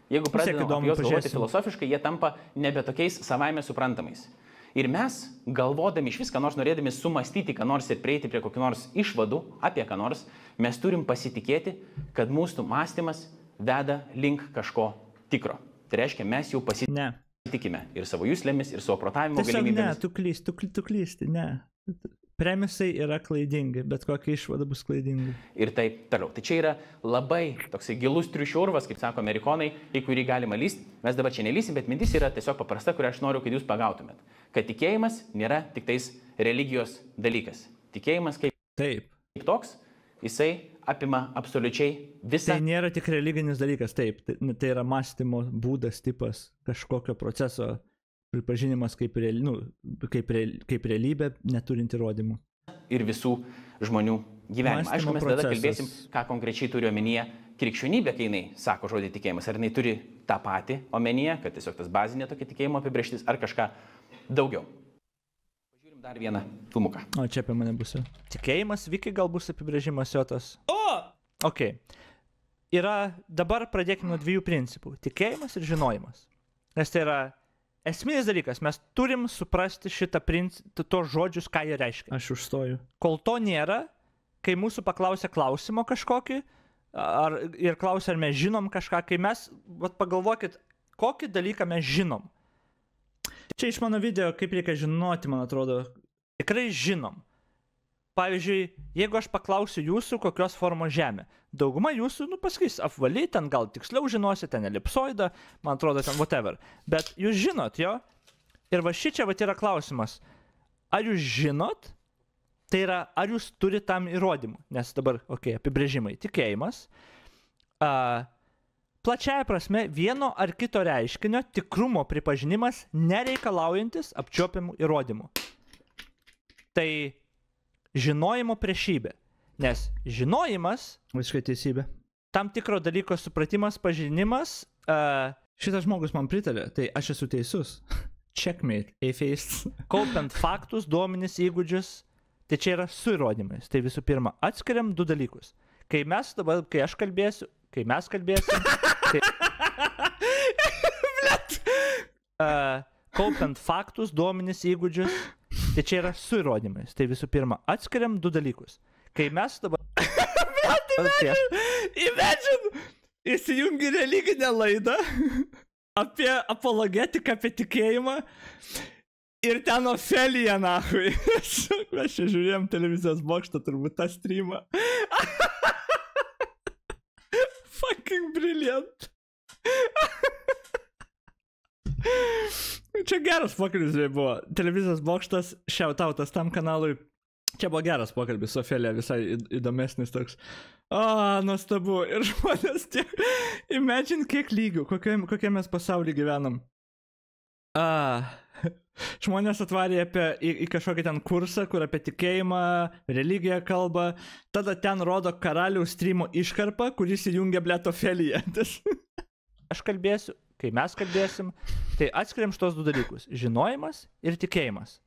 Jeigu pradedam juos galvoti filosofiškai, jie tampa nebe tokiais savaime suprantamais. Ir mes, galvodami iš viską nors norėdami sumastyti, ką nors ir prieiti prie kokių nors išvadų apie ką nors, mes turim pasitikėti, kad mūsų mąstymas veda link kažko tikro. Tai reiškia, mes jau pasitikime ir savo juslėmis, ir savo protavimo galimybėmis. Ne, tu klysti, ne. Premisai yra klaidingi, bet kokia išvada bus klaidinga. Ir taip toliau. Tai čia yra labai toksai gilus triušių urvas, kaip sako amerikonai, į kurį galima lysti. Mes dabar čia nelysim, bet mintis yra tiesiog paprasta, kurią aš noriu, kad jūs pagautumėt. Kad tikėjimas nėra tik tais religijos dalykas. Tikėjimas kaip toks, jisai apima absoliučiai visą. Tai nėra tik religinis dalykas, taip. Tai yra mąstymo būdas, tipas, kažkokio proceso pripažinimas kaip realybė, neturint įrodymų. Ir visų žmonių gyvenimą. Aišku, mes tada kalbėsim, ką konkrečiai turi omenyje krikščionybė, kai jinai sako žodį tikėjimas. Ar jinai turi tą patį omenyje, kad tiesiog tas bazinė tokia tikėjimo apibrėžtis, ar kažką daugiau. Pažiūrim dar vieną filmuką. O čia apie mane bus. Tikėjimas, Viki, gal bus apibrėžimas jo tas. Ok. Dabar pradėkime nuo 2 principų. Tikėjimas ir žinojimas. Nes tai yra esminis dalykas. Mes turim suprasti tos žodžius, ką jie reiškia. Aš užstoju. Kol to nėra, kai mūsų paklausia klausimo kažkokį, ir klausia, ar mes žinom kažką, kai mes, pagalvokit, kokį dalyką mes žinom. Čia iš mano video, kaip reikia žinoti, man atrodo, tikrai žinom. Pavyzdžiui, jeigu aš paklausiu jūsų, kokios formos žemė, dauguma jūsų, pasakys, apvali, ten gal tiksliau žinosi, ten elipsoida, man atrodo, ten whatever. Bet jūs žinot, jo? Ir va šičia yra klausimas, ar jūs žinot? Tai yra, ar jūs turite tam įrodymų? Nes dabar, apibrėžimai. Tikėjimas. Plačiaja prasme, vieno ar kito reiškinio tikrumo pripažinimas nereikalaujantis apčiuopiamų įrodymų. Tai žinojimo priešybė. Nes žinojimas... Visiškai teisybė. Tam tikro dalyko supratimas, pažinimas... Šitas žmogus man pritarė, tai aš esu teisus. Checkmate, atheist. Kaupiant faktus, duomenis, įgūdžius... Tai čia yra su įrodymais. Tai visų pirma, atskiriam 2 dalykus. Kai mes kalbėsim, tai... Kaupiant faktus, duomenis, įgūdžius, tai čia yra su įrodymais. Tai visų pirma, atskiriam 2 dalykus. Kai mes dabar... Imagine! Įsijungi religinę laidą apie apologetiką, apie tikėjimą. Ir ten Ofelija, nahui. Mes čia žiūrėjom televizijos bokštą, turbūt tą streamą. Fucking brilliant. Čia geras pokalbis buvo. Televizijos bokštas, shoutoutas tam kanalui. Čia buvo geras pokalbis su Ofelija, visai įdomesnis toks. Nuostabu. Ir žmonės tiek... Imagine, kiek lygių, kokie mes pasaulį gyvenam. Žmonės atvarė į kažkokį ten kursą, kur apie tikėjimą, religiją kalba, tada ten rodo karaliaus streamo iškarpą, kuris įjungia blet Ofeliją. Aš kalbėsiu, kai mes kalbėsim, tai atskiriam šitos 2 dalykus – žinojimas ir tikėjimas.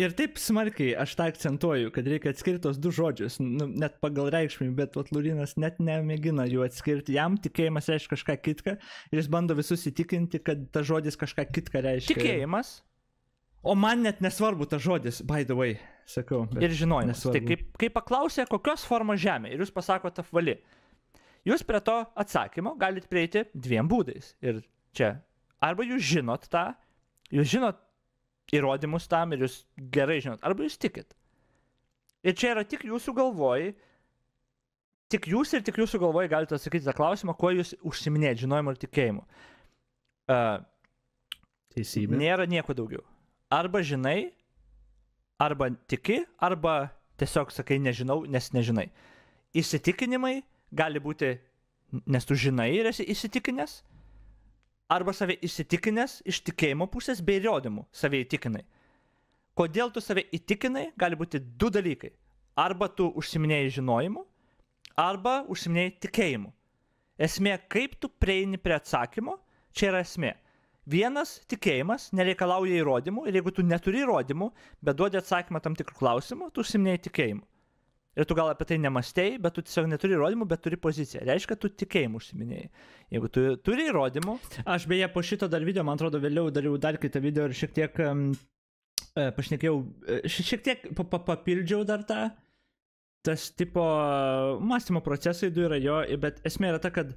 Ir taip smarkiai aš tą akcentuoju, kad reikia atskirti tos 2 žodžius, net pagal reikšmį, bet Lurinas net nemėgina jų atskirti. Jam tikėjimas reiškia kažką kitką ir jis bando visus įtikinti, kad ta žodis kažką kitką reiškia. Tikėjimas. O man net nesvarbu ta žodis, by the way, sakau. Ir žinojimas. Tai kai paklausė, kokios formos žemė ir jūs pasakote apvali, jūs prie to atsakymo galite prieiti 2 būdais. Ir čia, arba jūs žinot tą, jūs žinot įrodymus tam ir jūs gerai žinot, arba jūs tikit. Ir čia yra tik jūsų galvoj, tik jūsų galvoj galite atsakyti tą klausimą, kuo jūs užsiminėt žinojimu ir tikėjimu. Teisybė. Nėra nieko daugiau. Arba žinai, arba tiki, arba tiesiog sakai nežinau, nes nežinai. Įsitikinimai gali būti, nes tu žinai ir esi įsitikinęs, arba save įsitikinęs iš tikėjimo pusės bei įrodymų save įtikinai. Kodėl tu save įtikinai, gali būti 2 dalykai. Arba tu užsiminėjai žinojimu, arba užsiminėjai tikėjimu. Esmė, kaip tu prieini prie atsakymo, čia yra esmė. Vienas tikėjimas nereikalauja įrodymų ir jeigu tu neturi įrodymų, bet duodi atsakymą tam tikrų klausimų, tu užsiminėjai tikėjimu. Ir tu gal apie tai nemastei, bet tu tiesiog neturi įrodymų, bet turi poziciją. Reiškia, tu tikėjimu užsiminėjai. Jeigu tu turi įrodymų... Aš beje po šito dar video, man atrodo, vėliau dariau dar kitą video ir šiek tiek pašnekėjau, šiek tiek papildžiau dar tą. Tas tipo mąstymo procesai 2 yra jo, bet esmė yra ta, kad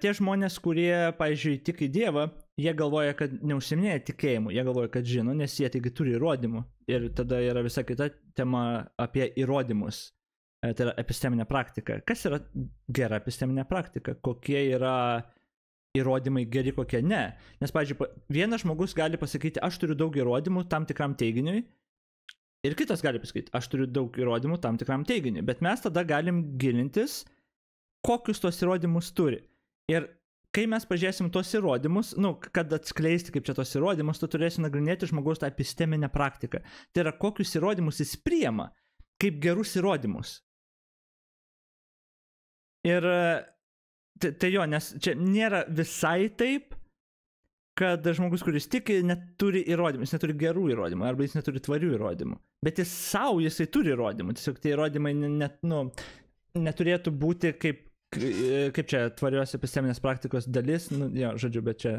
tie žmonės, kurie, pavyzdžiui, tik į Dievą, jie galvoja, kad neužsiminėja tikėjimu, jie galvoja, kad žino, nes jie taigi turi įrodymų. Ir tada yra visa kita tema apie įrodymus. Tai yra episteminė praktika. Kas yra gera episteminė praktika? Kokie yra įrodymai geri, kokie ne? Nes, pavyzdžiui, vienas žmogus gali pasakyti, aš turiu daug įrodymų tam tikram teiginiui, Ir kitas gali pasakyti, aš turiu daug įrodymų tam tikram teiginiui, bet mes tada galim gilintis, kokius tos įrodymus turi. Ir kai mes pažiūrėsim tos įrodymus, kad atskleisti kaip čia tos įrodymus, tu turėsi nagrinėti žmogaus tą episteminę praktiką. Tai yra, kokius įrodymus jis priima kaip gerus įrodymus. Ir tai jo, nes čia nėra visai taip, kad žmogus, kuris tiki, neturi įrodymų, jis neturi gerų įrodymų, arba jis neturi tvarių įrodymų. Bet jisai turi įrodymų, tiesiog tie įrodymai neturėtų būti kaip čia tvarios episteminės praktikos dalis, žodžiu, bet čia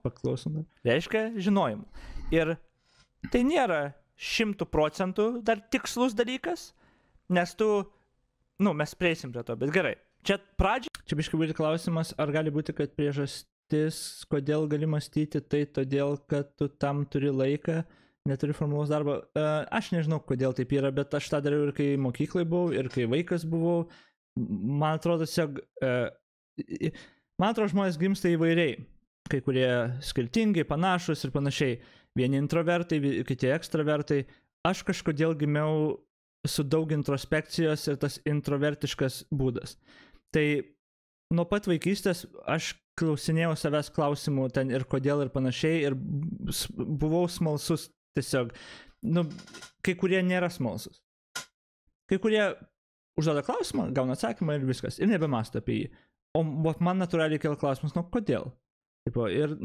paklausom. Reiškia žinojimu. Ir tai nėra 100% dar tikslus dalykas, nes mes prieisim prie to, bet gerai. Čia biškai būtų klausimas, ar gali būti, kad priežastis, kodėl gali mąstyti, tai todėl, kad tu tam turi laiką, neturi formalaus darbo. Aš nežinau, kodėl taip yra, bet aš tą dariau ir kai mokyklai buvau, ir kai vaikas buvau. Man atrodo, žmonės gimsta įvairiai. Kai kurie skirtingai, panašus ir panašiai. Vieni introvertai, kiti ekstravertai. Aš kažkodėl gimiau su daug introspekcijos ir tas introvertiškas būdas. Tai nuo pat vaikystės aš klausinėjau savęs klausimų ten ir kodėl ir panašiai ir buvau smalsus tiesiog. Kai kurie nėra smalsus. Kai kurie užduoda klausimą, gauna atsakymą ir viskas. Ir nebemąsto apie jį. O man natūraliai kėlė klausimas, kodėl? Ir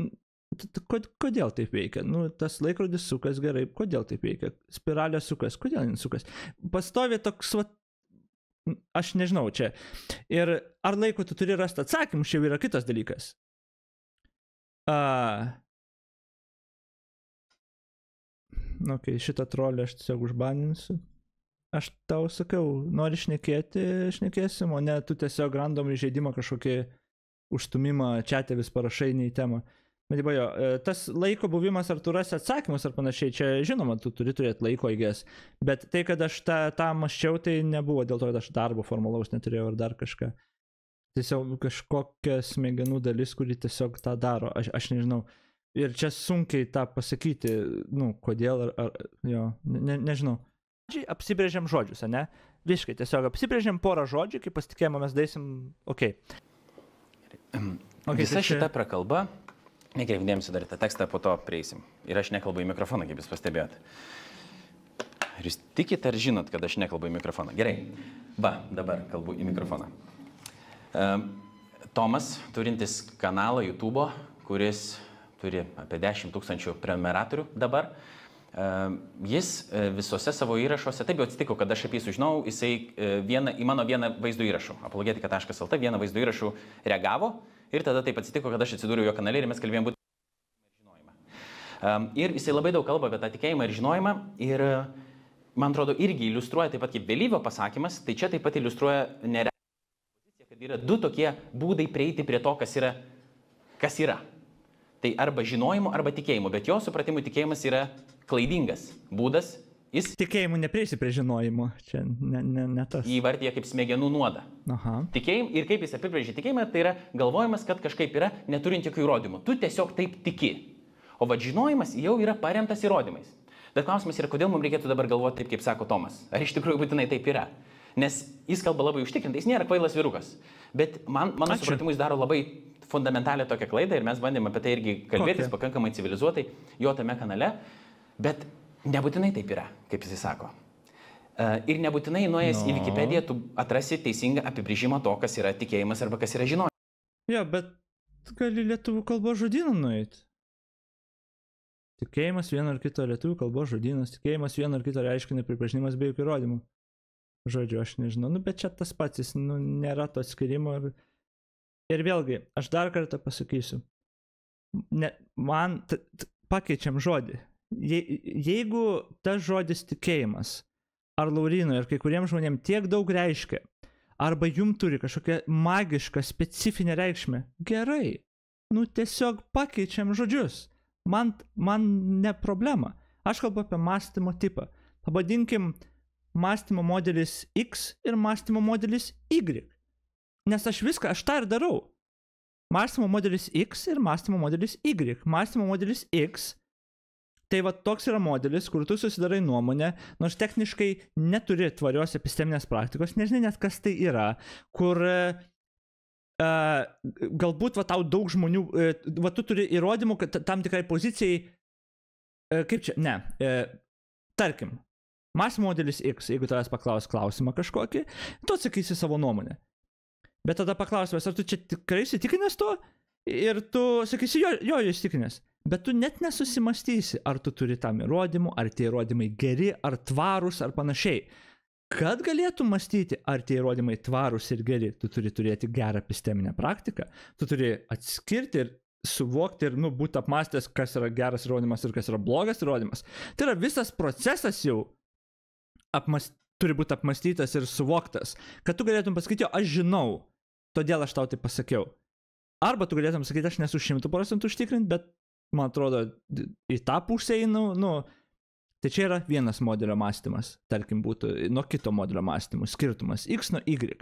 kodėl taip veikia? Tas laikrodis sukas gerai, kodėl taip veikia? Spiralė sukas, kodėl jin sukas? Pastovi toks, aš nežinau čia. Ir ar laiko tu turi rasti atsakymus, čia yra kitas dalykas. Šitą trolę aš tiesiog užbaninsiu. Aš tau sakiau, nori šnekėsim, o ne tu tiesiog random žaidimą kažkokį užstumimą čiate vis parašai nei temą. Bet tas laiko buvimas, ar tu rasi atsakymus ar panašiai, čia žinoma, tu turi turėti laiko įgės. Bet tai, kad aš tą mąsčiau, tai nebuvo dėl to, kad aš darbo formalaus neturėjau ar dar kažką. Tiesiog kažkokia smegenų dalis, kuri tiesiog tą daro, aš nežinau. Ir čia sunkiai tą pasakyti, kodėl nežinau. Apsibrėžiam žodžius, ne? Visiškai, tiesiog apsibrėžiam porą žodžių, kaip pasitikėjimo mes daisim, Visa šita prakalba, nekreipdėmsi dar tą tekstą, po to prieisim. Ir aš nekalbu į mikrofoną, kaip jūs pastebėjot. Ar jūs tikit ar žinot, kad aš nekalbu į mikrofoną? Gerai. Dabar kalbu į mikrofoną. Tomas, turintis kanalą YouTube, kuris turi apie 10 000 prenumeratorių dabar, jis visose savo įrašuose, taip jau atsitiko, kad aš apie jį sužinau, jisai į mano vieną vaizdo įrašų, apologetika.lt, vieną vaizdo įrašų reagavo ir tada taip atsitiko, kad aš atsidūriau jo kanale ir mes kalbėjom būtent apie žinojimą. Ir jisai labai daug kalba apie tą tikėjimą ir žinojimą ir man atrodo irgi iliustruoja taip pat kaip vėlyvio pasakymas, tai čia taip pat iliustruoja nerealią poziciją, kad yra du tokie būdai prieiti prie to, kas yra. Tai arba žinojimu, arba tikėjimu, bet jo supratimu tikėjimas yra klaidingas būdas. Tikėjimu neprieisi prie žinojimo, čia ne tas. Jį įvardyja kaip smegenų nuodą. Tikėjim, ir kaip jis apibrėžia tikėjimą, tai yra galvojimas, kad kažkaip yra neturint jokių įrodymų. Tu tiesiog taip tiki. O žinojimas jau yra paremtas įrodymais. Bet klausimas yra, kodėl mums reikėtų dabar galvoti taip, kaip sako Tomas. Ar iš tikrųjų būtinai taip yra? Nes jis kalba labai užtikrintai, jis nėra kvailas vyrukas. Bet mano supratimu jis daro labai fundamentalią tokią klaidą ir mes bandėme apie tai irgi kalbėtis pakankamai civilizuotai jo tame kanale, bet nebūtinai taip yra, kaip jis sako. Ir nebūtinai nuėjęs į Wikipediją tu atrasi teisingą apibrėžimą to, kas yra tikėjimas arba kas yra žinojimas. Jo, bet gali lietuvių kalbos žodyną nueiti. Tikėjimas vieno ar kito lietuvių kalbos žodynas, tikėjimas vieno ar kito reiškinio pripažinimas be jokių įrodymų. Žodžiu, aš nežinau, bet čia tas pats, jis nėra to atskirimo. Ir vėlgi, aš dar kartą pasakysiu, man pakeičiam žodį. Jeigu tas žodis tikėjimas, ar Laurino, ir kai kuriems žmonėms tiek daug reiškia, arba jum turi kažkokią magišką, specifinę reikšmę, gerai, tiesiog pakeičiam žodžius. Man ne problema. Aš kalbu apie mąstymo tipą. Pavadinkim mąstymo modelis X ir mąstymo modelis Y. Nes aš tą ir darau. Mąstymo modelis X ir mąstymo modelis Y. Mąstymo modelis X Tai va toks yra modelis, kur tu susidarai nuomonę, nors techniškai neturi tvarios episteminės praktikos, nežinai net kas tai yra, kur galbūt va tau daug žmonių, va tu turi įrodymų, kad tam tikrai pozicijai, kaip čia, tarkim, mąstymo modelis X, jeigu tavęs paklaus klausimą kažkokį, tu atsakysi savo nuomonę. Bet tada paklausimas, ar tu čia tikrai įsitikinęs to? Ir tu sakysi, jo įsitikinęs. Bet tu net nesusimastysi, ar tu turi tam įrodymų, ar tie įrodymai geri, ar tvarūs, ar panašiai. Kad galėtum mąstyti, ar tie įrodymai tvarūs ir geri, tu turi turėti gerą episteminę praktiką, tu turi atskirti ir suvokti ir būti apmąstęs, kas yra geras įrodymas ir kas yra blogas įrodymas. Tai yra visas procesas jau turi būti apmąstytas ir suvoktas, kad tu galėtum pasakyti, aš žinau, todėl aš tau tai pasakiau. Arba tu galėtum sakyti, aš nesu 100% užtikrint, bet man atrodo, į tą pusę einu, tai čia yra vienas modelio mąstymas, tarkim būtų nuo kito modelio mąstymų, skirtumas X nuo Y.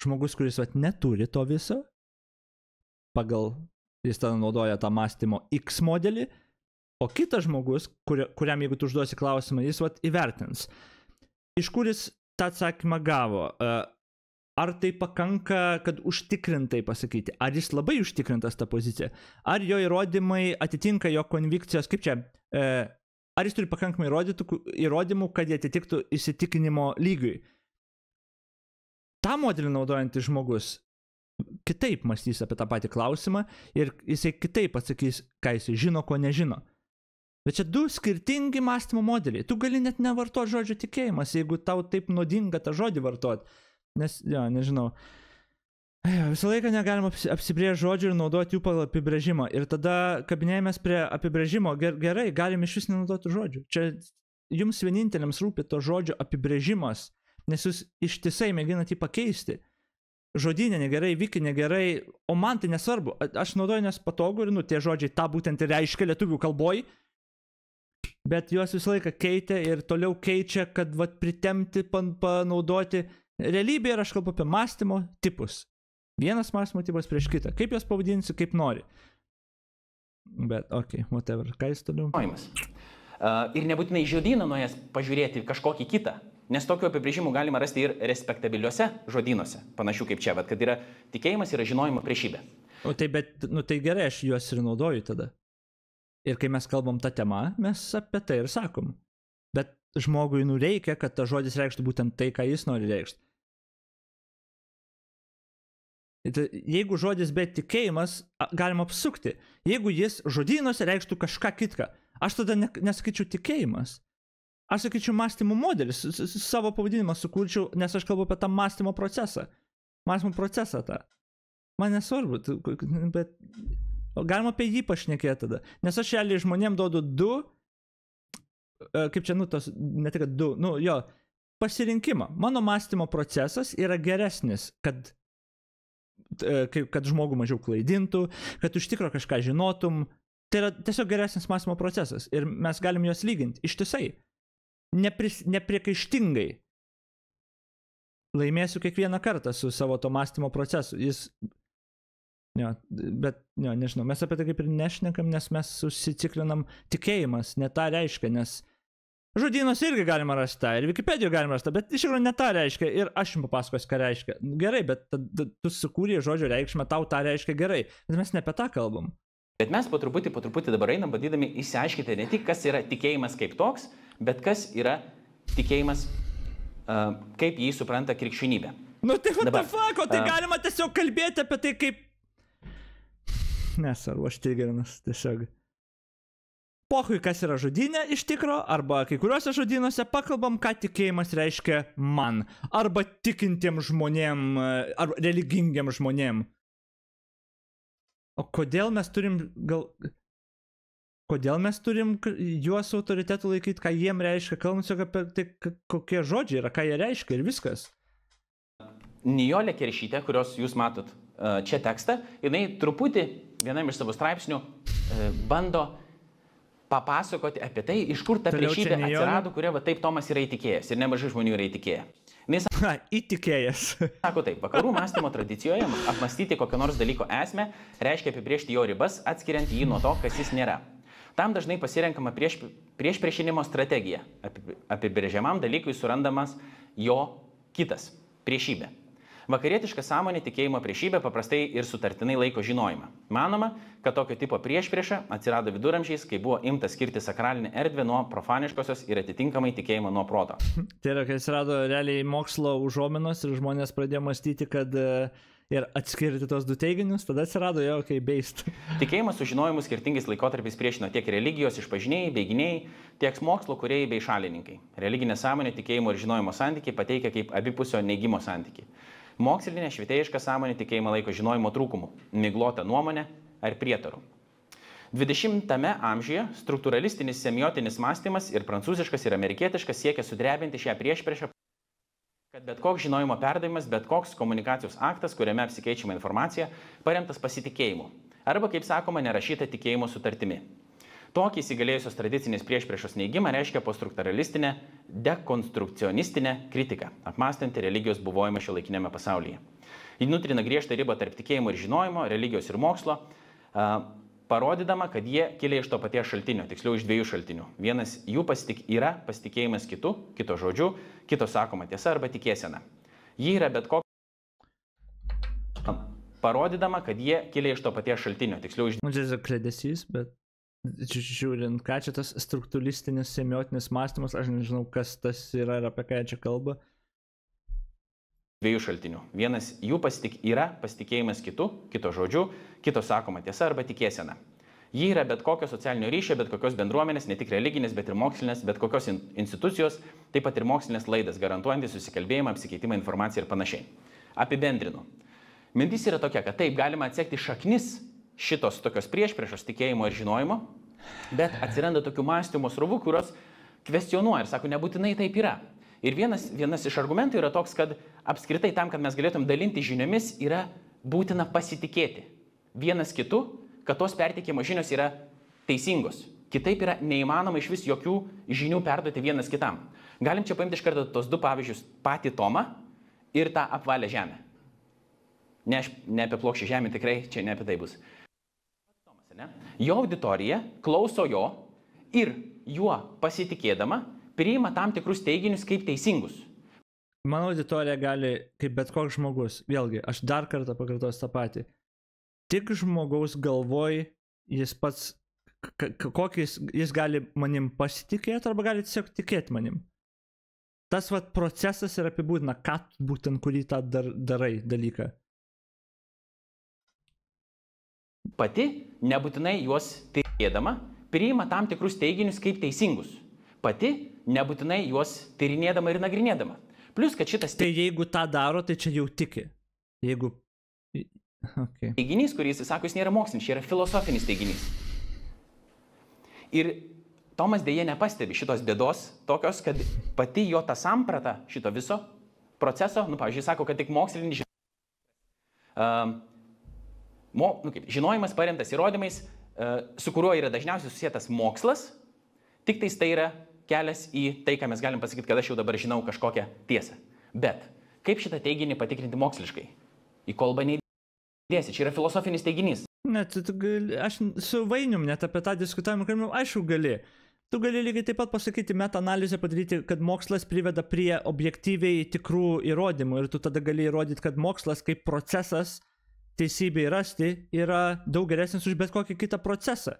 Žmogus, kuris neturi to viso, jis tada naudoja tą mąstymo X modelį, o kitas žmogus, kuriam jeigu tu užduosi klausimą, jis įvertins. Iš kur jis tą atsakymą gavo? Ar tai pakanka, kad užtikrintai pasakyti? Ar jis labai užtikrintas tą poziciją? Ar jo įrodymai atitinka jo konvikcijos? Kaip čia? Ar jis turi pakankamai įrodymų, kad jie atitiktų įsitikinimo lygiui? Ta modelį naudojantis žmogus kitaip mąstys apie tą patį klausimą ir jisai kitaip atsakys, ką jisai žino, ko nežino. Bet čia du skirtingi mąstymo modeliai. Tu gali net nevartoti žodžio tikėjimas, jeigu tau taip nuodinga tą žodį vartoti. Nes, nežinau, visą laiką negalima apsibrėžti žodžių ir naudoti jų pagal apibrėžimą. Ir tada kabinėjamės prie apibrėžimo. Gerai, galim iš vis nenaudoti žodžių. Čia jums vieninteliams rūpi to žodžio apibrėžimas, nes jūs ištisai mėginat jį pakeisti. Žodynė negerai, viki negerai, o man tai nesvarbu. Aš naudoju nes patogu ir tie žodžiai tą būtent ir reiškia lietuvių kalboj, bet juos visą laiką keitė ir toliau keičia, kad pritemti, panaudoti. Realybėje aš kalbu apie mąstymo tipus. Vienas mąstymo tipas prieš kitą. Kaip juos pavadinsi, kaip nori. Bet, whatever. Ką jis toliau? Ir nebūtinai žodyną nuėjęs pažiūrėti kažkokį kitą. Nes tokių apibrėžimų galima rasti ir respektabiliuose žodynuose. Panašių kaip čia, kad yra tikėjimas yra žinojimo priešybė. Tai gerai, aš juos ir naudoju tada. Ir kai mes kalbam tą temą, mes apie tai ir sakom. Bet žmogui reikia, kad ta žodis reikštų būtent tai, ką jis nori reikšti. Jeigu žodis be tikėjimas, galima apsukti. Jeigu jis žodynuose reikštų kažką kitką, aš tada nesakyčiau tikėjimas. Aš sakyčiau mąstymo modelis, savo pavadinimą sukurčiau, nes aš kalbu apie tą mąstymo procesą. Mąstymo procesą tą. Man nesvarbu, bet galima apie jį pašnekėti tada. Nes aš realiai žmonėm duodu kaip čia, ne tik pasirinkimą. Mano mąstymo procesas yra geresnis, kad žmogų mažiau klaidintų, kad iš tikro kažką žinotum. Tai yra tiesiog geresnis mąstymo procesas ir mes galim juos lyginti ištisai. Nepriekaištingai. Laimėsiu kiekvieną kartą su savo to mąstymo procesu. Nežinau, mes apie tai kaip ir nešnekam, nes mes susiciklinam tikėjimas, ne tą reiškia, nes žodynos irgi galima rasti, ir Wikipedijoje galima rasti, bet iš tikrųjų ne tą reiškia ir aš jums papasakosiu, ką reiškia. Gerai, bet tu sukūrė žodžio reikšmę, tau tą reiškia gerai, bet mes ne apie tą kalbam. Bet mes po truputį dabar einam, bandydami išsiaiškinti ne tik, kas yra tikėjimas kaip toks, bet kas yra tikėjimas, kaip jį supranta krikščionybė. Tai what the fuck, tai galima tiesiog kalbėti apie tai kaip... Nesvarbu, aš teigiamas tiesiog. Pohui, kas yra žodynė iš tikro, arba kai kuriuose žodynuose pakalbam, ką tikėjimas reiškia man, arba tikintiems žmonėm, arba religingiem žmonėm. O kodėl mes turim juos autoritetų laikyti, ką jiem reiškia, kalbam tiesiog apie tai, kokie žodžiai yra, ką jie reiškia ir viskas. Nijolė Keršytė, kurios jūs matot čia tekstą, jinai truputį vienam iš savo straipsnių bando papasakoti apie tai, iš kur ta priešybė atsirado, kuria taip Tomas yra įtikėjęs ir nemažai žmonių yra įtikėję. Įtikėjęs. Sako taip, vakarų mąstymo tradicijoje apmastyti kokio nors dalyko esmę reiškia apibrėžti jo ribas, atskiriant jį nuo to, kas jis nėra. Tam dažnai pasirenkama priešpriešinimo strategija. Apibrėžiamam dalykui surandamas jo kitas - priešybė. Vakarietiška sąmonė tikėjimo priešybė paprastai ir sutartinai laiko žinojimą. Manoma, kad tokio tipo priešprieša atsirado viduramžiais, kai buvo imta skirti sakralinę erdvę nuo profaniškosios ir atitinkamai tikėjimą nuo proto. Tai yra, kai atsirado realiai mokslo užuominos ir žmonės pradėjo mąstyti, kad ir atskirti tos du teiginius, tada atsirado jo kaip beist. Tikėjimas su žinojimu skirtingais laikotarpiais priešino tiek religijos išpažinėjai bei gynėjai, tiek mokslo kūrėjai bei šalininkai. Religinė sąmonė tikėjimo ir žinojimo santykiai pateikia kaip abipusio neigimo santykiai. Mokslinė švietėjiška sąmonė tikėjimą laiko žinojimo trūkumų, miglota nuomonė ar prietarų. 20-ame amžiuje struktūralistinis semiotinis mąstymas ir prancūziškas ir amerikietiškas siekia sudrebinti šią priešpriešą, kad bet koks žinojimo perdavimas, bet koks komunikacijos aktas, kuriame apsikeičiama informacija, paremtas pasitikėjimu. Arba, kaip sakoma, nerašyta tikėjimo sutartimi. Tokį įsigalėjusios tradicinės priešpriešos neigimą reiškia postruktūralistinė, dekonstrukcionistinė kritika, apmąstanti religijos buvojimą šiuolaikinėme pasaulyje. Ji nutrina griežtą ribą tarp tikėjimo ir žinojimo, religijos ir mokslo, parodydama, kad jie kilia iš to paties šaltinio, tiksliau iš dviejų šaltinių. Vienas jų yra pasitikėjimas kitu, kito žodžiu, kito sakoma tiesa arba tikėsena. Ji yra bet kokia parodydama, kad jie kilia iš to paties šaltinio, tiksliau iš kledesys, bet žiūrint, ką čia tas struktūristinis semiotinis mąstymas, aš nežinau, kas tas yra ir apie ką čia kalba. Dviejų šaltinių. Vienas jų yra pasitikėjimas kitu, kito žodžiu, kito sakoma tiesa arba tikėsena. Ji yra bet kokio socialinio ryšio, bet kokios bendruomenės, ne tik religinės, bet ir mokslinės, bet kokios institucijos, taip pat ir mokslinės laidas, garantuojantis susikalbėjimą, apsikeitimą informaciją ir panašiai. Apibendrinu. Mintis yra tokia, kad taip galima atsekti šaknis šitos tokios priešpriešos tikėjimo ir žinojimo, bet atsiranda tokių mąstymo srovų, kurios kvestionuoja ir sako, nebūtinai taip yra. Ir vienas iš argumentų yra toks, kad apskritai tam, kad mes galėtum dalinti žiniomis, yra būtina pasitikėti vienas kitu, kad tos perteikimo žinios yra teisingos. Kitaip yra neįmanoma iš vis jokių žinių perduoti vienas kitam. Galim čia paimti iš karto tos du pavyzdžius, patį Tomą ir tą apvalę žemę. Ne apie plokščią žemę, tikrai čia ne apie tai bus. Jo auditorija klauso jo ir juo pasitikėdama priima tam tikrus teiginius kaip teisingus. Mano auditorija gali, kaip bet koks žmogus, vėlgi, aš dar kartą pakartosiu tą patį, tik žmogaus galvoj jis pats, kokiais jis gali manim pasitikėti arba gali tiesiog tikėti manim. Tas vat procesas ir apibūdina, ką būtent kurį tą darai dalyką. Pati, nebūtinai juos tyrinėdama, priima tam tikrus teiginius kaip teisingus. Pati, nebūtinai juos tyrinėdama ir nagrinėdama. Plus, kad šitas Tai jeigu tą daro, tai čia jau tiki. Jeigu... Okay. Teiginys, kurį jis sako, jis nėra mokslinis, čia yra filosofinis teiginys. Ir Tomas dėja nepastebi šitos bėdos tokios, kad pati jo ta samprata šito viso proceso, pavyzdžiui, sako, kad tik mokslinis žinojimas paremtas įrodymais, su kuriuo yra dažniausiai susietas mokslas, tik tais tai yra kelias į tai, ką mes galim pasakyti, kad aš jau dabar žinau kažkokią tiesą. Bet kaip šitą teiginį patikrinti moksliškai? Į kolbą neįdėsi, čia yra filosofinis teiginys. Net, aš su Vainium net apie tą diskutavimą kalbėjau, aišku gali. Tu gali lygiai taip pat pasakyti, meta-analizę padaryti, kad mokslas priveda prie objektyviai tikrų įrodymų ir tu tada gali įrodyti, kad mokslas kaip procesas teisybei rasti yra daug geresnis už bet kokį kitą procesą.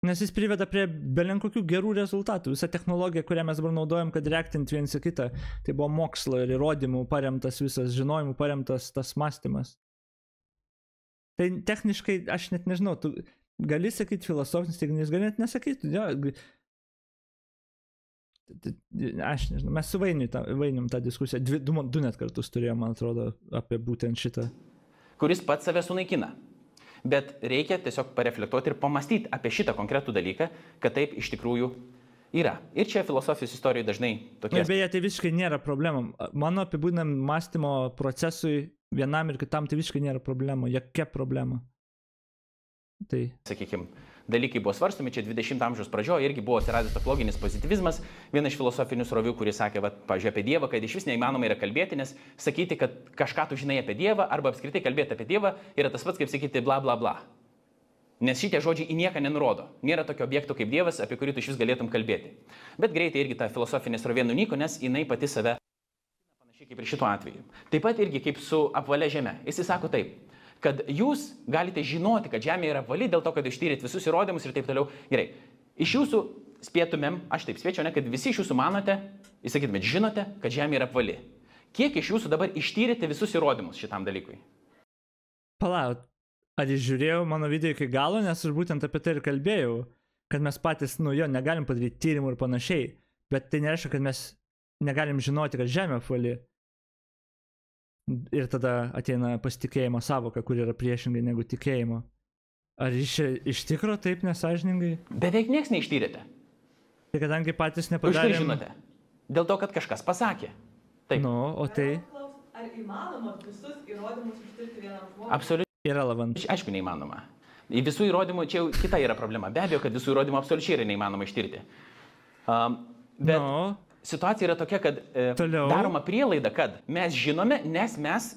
Nes jis priveda prie belenkokių gerų rezultatų. Visa technologija, kurią mes dabar naudojam, kad reaktint viens į kitą, tai buvo mokslo ir įrodymų paremtas visas, žinojimų paremtas tas mąstymas. Tai techniškai, aš net nežinau, tu gali sakyti filosofinis teiginys, gali net nesakyti. Jo, aš nežinau, mes su Vainium tą diskusiją, du net kartus turėjom, man atrodo, apie būtent šitą. Kuris pats save sunaikina. Bet reikia tiesiog pareflektuoti ir pamastyti apie šitą konkretų dalyką, kad taip iš tikrųjų yra. Ir čia filosofijos istorijoje dažnai tokie... Beje, tai visiškai nėra problema. Mano apibūdinam mąstymo procesui vienam ir kitam tai visiškai nėra problema. Jokia problema. Tai... Sakykime, dalykai buvo svarstomi, čia 20 amžiaus pradžioje irgi buvo atsiradęs loginis pozityvizmas, viena iš filosofinių srovių, kuris sakė, pavyzdžiui, apie Dievą, kad iš vis neįmanoma yra kalbėti, nes sakyti, kad kažką tu žinai apie Dievą, arba apskritai kalbėti apie Dievą, yra tas pats, kaip sakyti bla bla bla. Nes šitie žodžiai į nieką nenurodo. Nėra tokio objekto kaip Dievas, apie kurį tu iš vis galėtum kalbėti. Bet greitai irgi ta filosofinė srovė nunyko, nes jinai pati save panašiai kaip ir šituo atveju. Taip pat irgi kaip su apvalia žeme. Jis sako taip, kad jūs galite žinoti, kad žemė yra apvali dėl to, kad ištyrėt visus įrodymus ir taip toliau. Gerai, iš jūsų spėtumėm, aš taip spėčiau, ne, kad visi iš jūsų manote, jūs sakytumėt, žinote, kad žemė yra apvali. Kiek iš jūsų dabar ištyrėte visus įrodymus šitam dalykui? Palauk. Ar žiūrėjau mano video iki galo, nes aš būtent apie tai ir kalbėjau, kad mes patys, negalim padaryti tyrimų ir panašiai, bet tai nereiškia, kad mes negalim žinoti, kad žemė apvali. Ir tada ateina pasitikėjimo savoka, kur yra priešingai negu tikėjimo. Ar iš tikro taip nesąžiningai? Beveik nieks neištyrėte. Tai kadangi patys nepadarėm... Iš kur žinote? Dėl to, kad kažkas pasakė. Taip. O tai... Ar įmanoma visus įrodymus ištirti vienam žmogui? Absoliučiai. Aišku, neįmanoma. Į visų įrodymų, čia jau kita yra problema. Be abejo, kad visų įrodymų absoliučiai yra neįmanoma ištirti. Bet situacija yra tokia, kad daroma prielaida, kad mes žinome, nes mes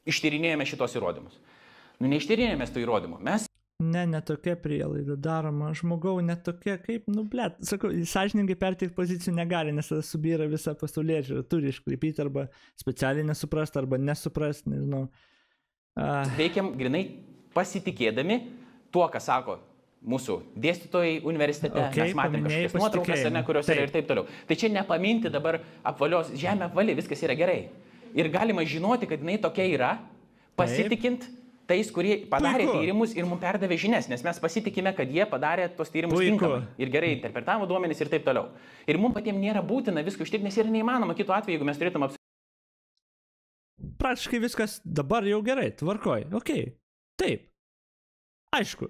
ištyrinėjome šitos įrodymus. Neištyrinėjome tų įrodymų. Ne tokia prielaida daroma. Žmogau, ne tokia kaip, sakau, sąžiningai perteikti pozicijų negali, nes tada subyra visą pasaulėžiūrą. Turi iškreipyti arba specialiai nesuprasti, arba nesuprasti, nežinau. Veikiam grinai pasitikėdami tuo, ką sako mūsų dėstytojai universitete, mes matėm kažkokias nuotraukas, kurios yra ir taip toliau. Tai čia nepaminti dabar apvalios, žemė apvali, viskas yra gerai. Ir galima žinoti, kad jinai tokia yra, pasitikint tais, kurie padarė tyrimus ir mums perdavė žinias, nes mes pasitikime, kad jie padarė tos tyrimus tinkamai ir gerai interpretavo duomenis ir taip toliau. Ir mums patiems nėra būtina visko ištirti, nes yra neįmanoma kitu atveju, jeigu mes turėtume praktiškai viskas dabar jau gerai, tvarkoj, okei, taip, aišku,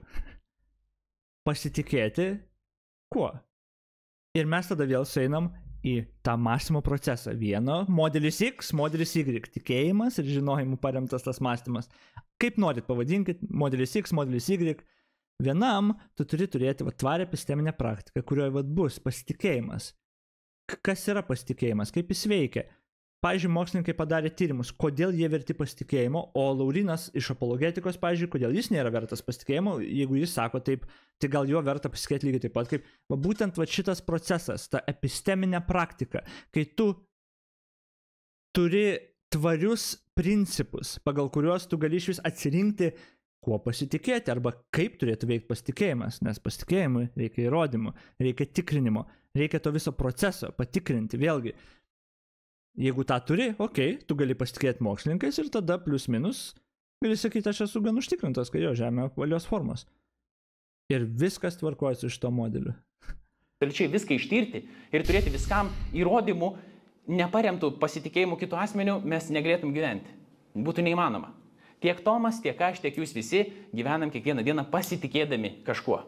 pasitikėti kuo? Ir mes tada vėl sueinam į tą mąstymo procesą. Vieno, modelis X, modelis Y, tikėjimas ir žinojimu paremtas tas mąstymas. Kaip norit pavadinkit, modelis X, modelis Y, vienam tu turi turėti tvarę episteminę praktiką, kurioje bus pasitikėjimas. Kas yra pasitikėjimas, kaip jis veikia? Pavyzdžiui, mokslininkai padarė tyrimus, kodėl jie verti pasitikėjimo, o Laurynas iš apologetikos, pavyzdžiui, kodėl jis nėra vertas pasitikėjimo, jeigu jis sako taip, tai gal jo verta pasitikėti lygiai taip pat, kaip būtent šitas procesas, ta episteminė praktika, kai tu turi tvarius principus, pagal kuriuos tu gali iš vis atsirinkti, kuo pasitikėti, arba kaip turėtų veikti pasitikėjimas, nes pasitikėjimui reikia įrodymų, reikia tikrinimo, reikia to viso proceso patikrinti, vėlgi. Jeigu tą turi, tu gali pasitikėti mokslininkais ir tada plius minus gali sakyti, aš esu gan užtikrintas, kad jo žemė apvalios formos. Ir viskas tvarkoja su šito modeliu. Absoliučiai viską ištirti ir turėti viskam įrodymų, neparemtų pasitikėjimų kitų asmenių, mes negalėtum gyventi. Būtų neįmanoma. Tiek Tomas, tiek aš, tiek jūs visi gyvenam kiekvieną dieną pasitikėdami kažkuo.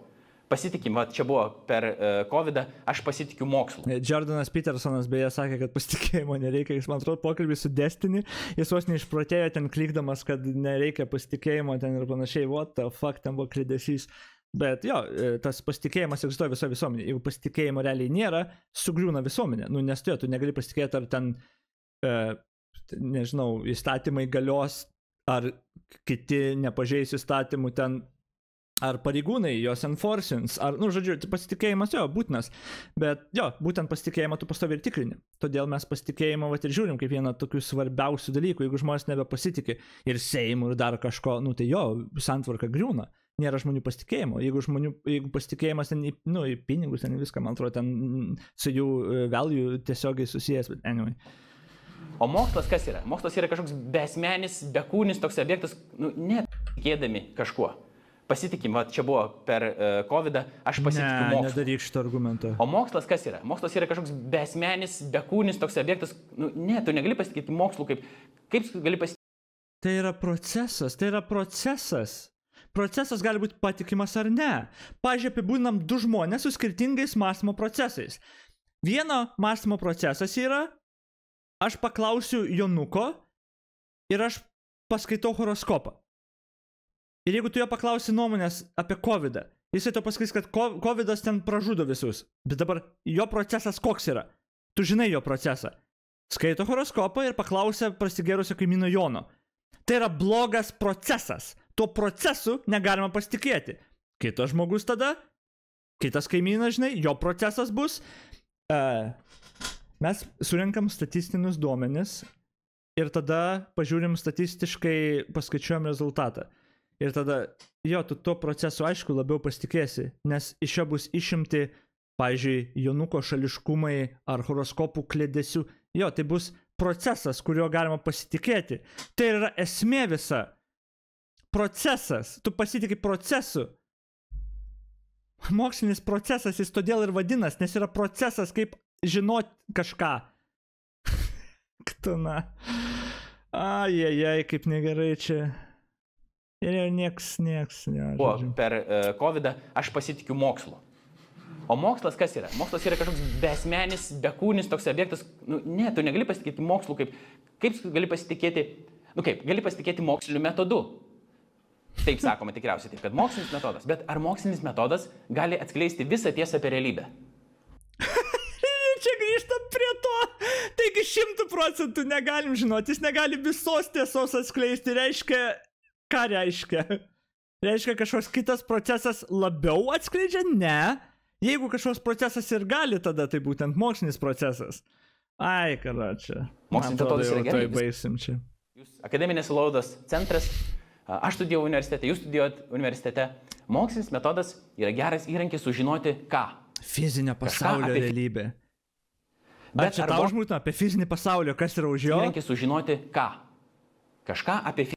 Pasitikim, čia buvo per COVID-ą, aš pasitikiu mokslu. Jordanas Petersonas beje sakė, kad pasitikėjimo nereikia, jis man atrodo pokalbį su Destiny, jis vos neišprotėjo ten klikdamas, kad nereikia pasitikėjimo ten ir panašiai, what the fuck, ten buvo kredesys. Bet jo, tas pasitikėjimas egzistuoja visoje visuomenėje, jeigu pasitikėjimo realiai nėra, sugriūna visuomenė, nes tu negali pasitikėti, ar ten, nežinau, įstatymai galios, ar kiti nepažeis įstatymų ten, ar pareigūnai jos enforcins, ar, žodžiu, pasitikėjimas jo būtinas, bet jo, būtent pasitikėjimą tu pastoviai ir tikrini. Todėl mes pasitikėjimą ir žiūrim kaip vieną tokių svarbiausių dalykų, jeigu žmonės nebepasitikė ir Seimų ir dar kažko, tai jo, santvarka griūna, nėra žmonių pasitikėjimo, jeigu pasitikėjimas ten į pinigus, ten viską, man atrodo, ten su jų value tiesiogiai susijęs, bet anyway. O mokslas kas yra? Mokslas yra kažkoks besmenis, bekūnis toks objektas, netikėdami kažkuo. Pasitikim, čia buvo per COVID-ą, aš pasitikiu mokslu. Nedaryk šito argumento. O mokslas kas yra? Mokslas yra kažkoks besmenis, bekūnis toks objektas, tu negali pasitikėti mokslu, kaip gali pasitikėti. Tai yra procesas. Procesas gali būti patikimas ar ne. Pavyzdžiui, apibūdinam du žmonės su skirtingais mąstymo procesais. Vieno mąstymo procesas yra, aš paklausiu Jonuko ir aš paskaitau horoskopą. Ir jeigu tu jo paklausi nuomonės apie COVID-ą, jisai to pasakys, kad COVID-as ten pražudo visus. Bet dabar jo procesas koks yra? Tu žinai jo procesą. Skaito horoskopą ir paklausia prasigėrusio kaimyno Jono. Tai yra blogas procesas. tuo procesu negalima pasitikėti. Kitas žmogus tada, kitas kaimynas, žinai, jo procesas bus. Mes surinkam statistinius duomenis ir tada pažiūrim statistiškai, paskaičiuojam rezultatą. Ir tada, jo, tu tuo procesu, aišku, labiau pasitikėsi, nes iš jo bus išimti, pavyzdžiui, Jonuko šališkumai ar horoskopų klėdesių. Jo, tai bus procesas, kuriuo galima pasitikėti. Tai yra esmė visa. Procesas. Tu pasitiki procesu. Mokslinis procesas jis todėl ir vadinas, nes yra procesas, kaip žinot kažką. Ktuna. Ajajaj, kaip negerai čia. Ir nieks. Per COVID aš pasitikiu mokslu. O mokslas kas yra? Mokslas yra kažkoks besmenis, bekūnis toks objektas. Ne, tu negali pasitikėti mokslu, kaip gali pasitikėti, gali pasitikėti moksliniu metodu. Taip sakoma tikriausiai, taip, kad mokslinis metodas. Bet ar mokslinis metodas gali atskleisti visą tiesą apie realybę? Čia grįžtam prie to. Taigi 100% negalim žinoti, jis negali visos tiesos atskleisti. Reiškia, ką reiškia? Reiškia, kažkoks kitas procesas labiau atskleidžia? Ne. Jeigu kažkoks procesas ir gali, tada tai būtent mokslinis procesas. Ai, karačia. Mokslinis metodas yra gerai. Tai baisim čia. Jūs akademinės laudos centras, aš studijau universitete, jūs studijuojat universitete. Mokslinis metodas yra geras įrankis sužinoti ką? Fizinio pasaulio realybė. Bet čia tau užmūtina apie fizinį pasaulio, kas yra už jo? Įrankis sužinoti ką? Kažką apie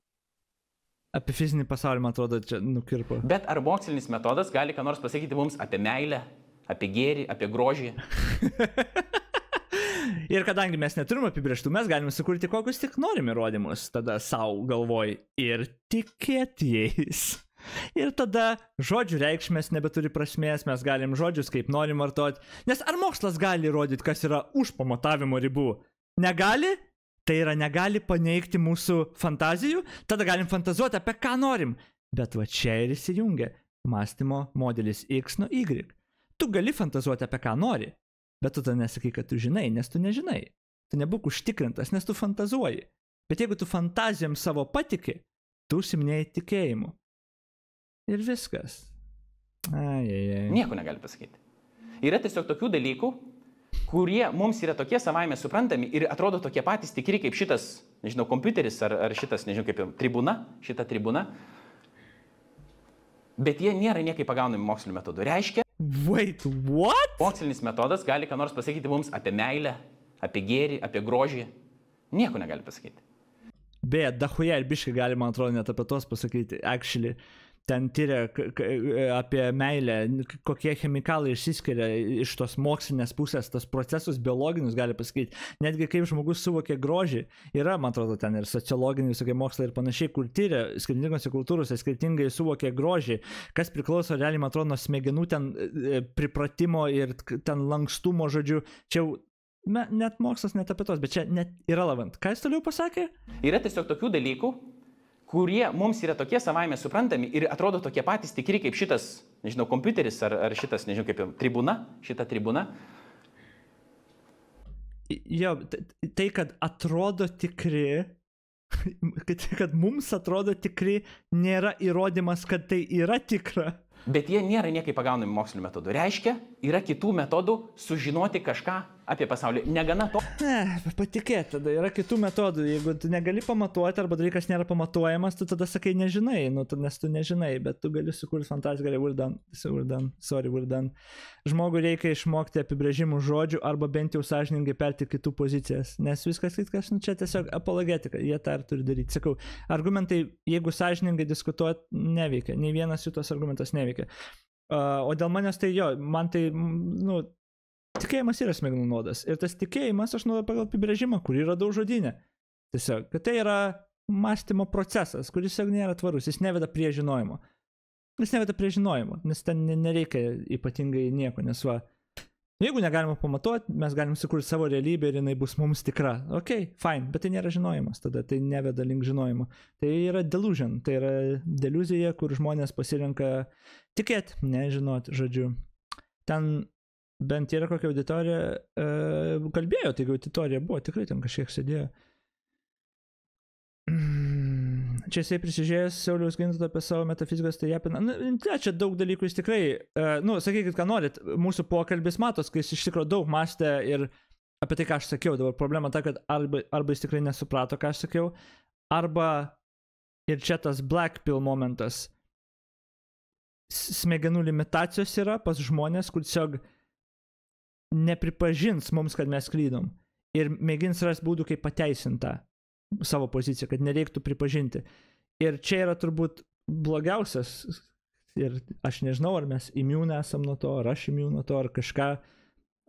Apie fizinį pasaulį, man atrodo, čia nukirpo. Bet ar mokslinis metodas gali ką nors pasakyti mums apie meilę, apie gėrį, apie grožį? Ir kadangi mes neturim apibrėžtų, mes galime sukurti kokius tik norim įrodymus, tada savo galvoj ir tikėti jais. Ir tada žodžių reikšmės nebeturi prasmės, mes galim žodžius kaip norim vartoti. Nes ar mokslas gali įrodyti, kas yra už pamatavimo ribų? Negali? Tai yra negali paneigti mūsų fantazijų, tada galim fantazuoti apie ką norim. Bet va čia ir įsijungia mąstymo modelis X nuo Y. Tu gali fantazuoti apie ką nori, bet tu tada nesakai, kad tu žinai, nes tu nežinai. Tu nebūk užtikrintas, nes tu fantazuoji. Bet jeigu tu fantazijom savo patiki, tu užsiminėjai tikėjimu. Ir viskas. Ajajaj. Nieko negali pasakyti. Yra tiesiog tokių dalykų, kurie mums yra tokie savaime suprantami ir atrodo tokie patys tikri kaip šitas, nežinau, kompiuteris ar šitas, nežinau, kaip tribuna, šita tribuna, bet jie nėra niekai pagaunami moksliniu metodu. Reiškia, wait, what? Mokslinis metodas gali ką nors pasakyti mums apie meilę, apie gėrį, apie grožį. Nieko negali pasakyti. Beje, dahuja ir biškai gali, man atrodo, net apie tos pasakyti. Actually, ten tyria apie meilę, kokie chemikalai išsiskiria iš tos mokslinės pusės, tos procesus biologinius gali pasakyti. Netgi kaip žmogus suvokia grožį, yra, man atrodo, ten ir sociologiniai visokie mokslai ir panašiai, kur tyria skirtingose kultūrose, skirtingai suvokia grožį, kas priklauso realiai, man atrodo, nuo smegenų ten pripratimo ir ten lankstumo, žodžiu. Čia jau net mokslas net apie tos, bet čia net yra lavant. Ką jis toliau pasakė? Yra tiesiog tokių dalykų, kurie mums yra tokie savaime suprantami ir atrodo tokie patys tikri kaip šitas, nežinau, kompiuteris ar šitas, nežinau, kaip tribuna, šita tribuna. Jo, tai, kad atrodo tikri, kad mums atrodo tikri, nėra įrodymas, kad tai yra tikra. Bet jie nėra niekai pagaunami moksliniu metodu. Reiškia, yra kitų metodų sužinoti kažką apie pasaulį. Negana to. Ne, patikėt, tada yra kitų metodų. Jeigu tu negali pamatuoti arba dalykas nėra pamatuojamas, tu tada sakai nežinai, nes tu nežinai, bet tu gali sukurti fantaziją, gerai, we're done. Žmogui reikia išmokti apibrėžimų žodžių arba bent jau sąžiningai perti kitų pozicijas, nes viskas kitkas, čia tiesiog apologetika, jie tą ir turi daryti. Sakau, argumentai, jeigu sąžiningai diskutuot, neveikia, nei vienas jų tos argumentas neveikia. O dėl manęs tai jo, man tai, tikėjimas yra smegenų nuodas. Ir tas tikėjimas, aš noriu pagal apibrėžimą, kurį radau žodyne. Tiesiog, kad tai yra mąstymo procesas, kuris jau nėra tvarus, jis neveda prie žinojimo. Nes ten nereikia ypatingai nieko, nes va, jeigu negalima pamatuoti, mes galim sukurti savo realybę ir jinai bus mums tikra. Ok, fine, bet tai nėra žinojimas, tada tai neveda link žinojimo. Tai yra delusion, tai yra deliuzija, kur žmonės pasirenka tikėti, nežinoti, žodžiu. Ten bent yra kokia auditorija, kalbėjo, taigi auditorija buvo, tikrai ten kažkiek sėdėjo. čia jisai prisižiūrėjęs Sauliaus Gintauto apie savo metafizikos, tai apina, čia daug dalykų jis tikrai, sakykit, ką norit, mūsų pokalbis matos, kai jis iš tikrųjų daug mąstė ir apie tai, ką aš sakiau, dabar problema ta, kad arba jis tikrai nesuprato, ką aš sakiau, arba ir čia tas black pill momentas, smegenų limitacijos yra pas žmonės, kur tiesiog nepripažins mums, kad mes klydom ir mėgins ras būdų, kaip pateisinti savo poziciją, kad nereiktų pripažinti. Ir čia yra turbūt blogiausias, ir aš nežinau, ar mes imūnai esam nuo to, ar aš imūnai nuo to, ar kažką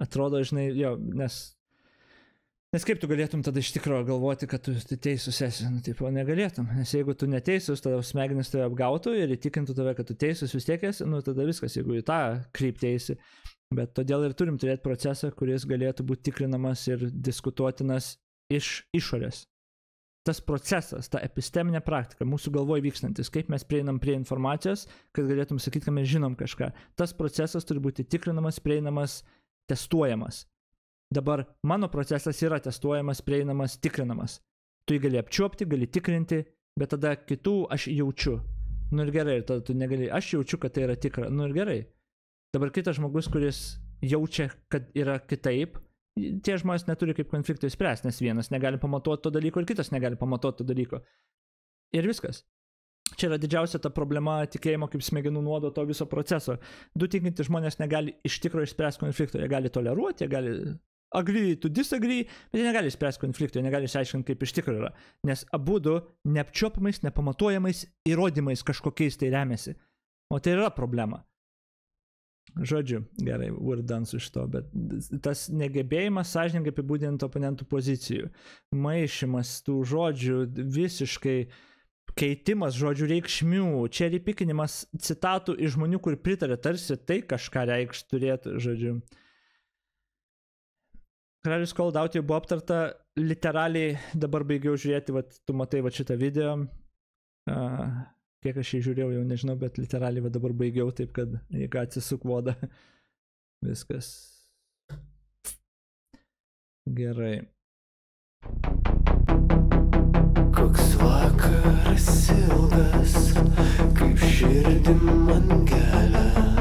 atrodo, žinai, nes kaip tu galėtum tada iš tikrųjų galvoti, kad tu teisus esi, tipo, negalėtum, nes jeigu tu neteisus, tada smegenis tave apgautų ir įtikintų tave, kad tu teisus vis tiek esi, tada viskas, jeigu į tą kryptį eisi. Bet todėl ir turim turėti procesą, kuris galėtų būti tikrinamas ir diskutuotinas iš išorės. Tas procesas, ta episteminė praktika, mūsų galvoje vykstantis, kaip mes prieinam prie informacijos, kad galėtum sakyti, kad mes žinom kažką. Tas procesas turi būti tikrinamas, prieinamas, testuojamas. Dabar mano procesas yra testuojamas, prieinamas, tikrinamas. Tu jį gali apčiuopti, gali tikrinti, bet tada kitų aš jaučiu. Ir gerai, ir tada tu negali, aš jaučiu, kad tai yra tikra. Ir gerai. Dabar kitas žmogus, kuris jaučia, kad yra kitaip, tie žmonės neturi kaip konfliktų įspręsti, nes vienas negali pamatuoti to dalyko ir kitas negali pamatuoti to dalyko. Ir viskas. Čia yra didžiausia ta problema tikėjimo kaip smegenų nuodo to viso proceso. Du tikinti žmonės negali iš tikrųjų išspręsti konflikto. Jie gali toleruoti, jie gali agree to disagree, bet jie negali išspręsti konflikto, jie negali išaiškinti, kaip iš tikrųjų yra. Nes abudu neapčiuopamais, nepamatuojamais įrodymais kažkokiais tai remiasi. O tai yra problema. Žodžiu, gerai, we're done su šito, bet tas negebėjimas sąžiningai apibūdinti oponentų pozicijų, maišymas tų žodžių, visiškai keitimas žodžių reikšmių, čia ripikinimas citatų iš žmonių, kur pritarė, tarsi tai kažką reikš turėtų, žodžiu. Karalius Called Out jau buvo aptarta, literaliai dabar baigiau žiūrėti, tu matai šitą video, kiek aš jį žiūrėjau, jau nežinau, bet literaliai dabar baigiau, taip kad jeigu atsisuk vodą, viskas gerai. Koks vakaras ilgas, kaip širdį man gelia.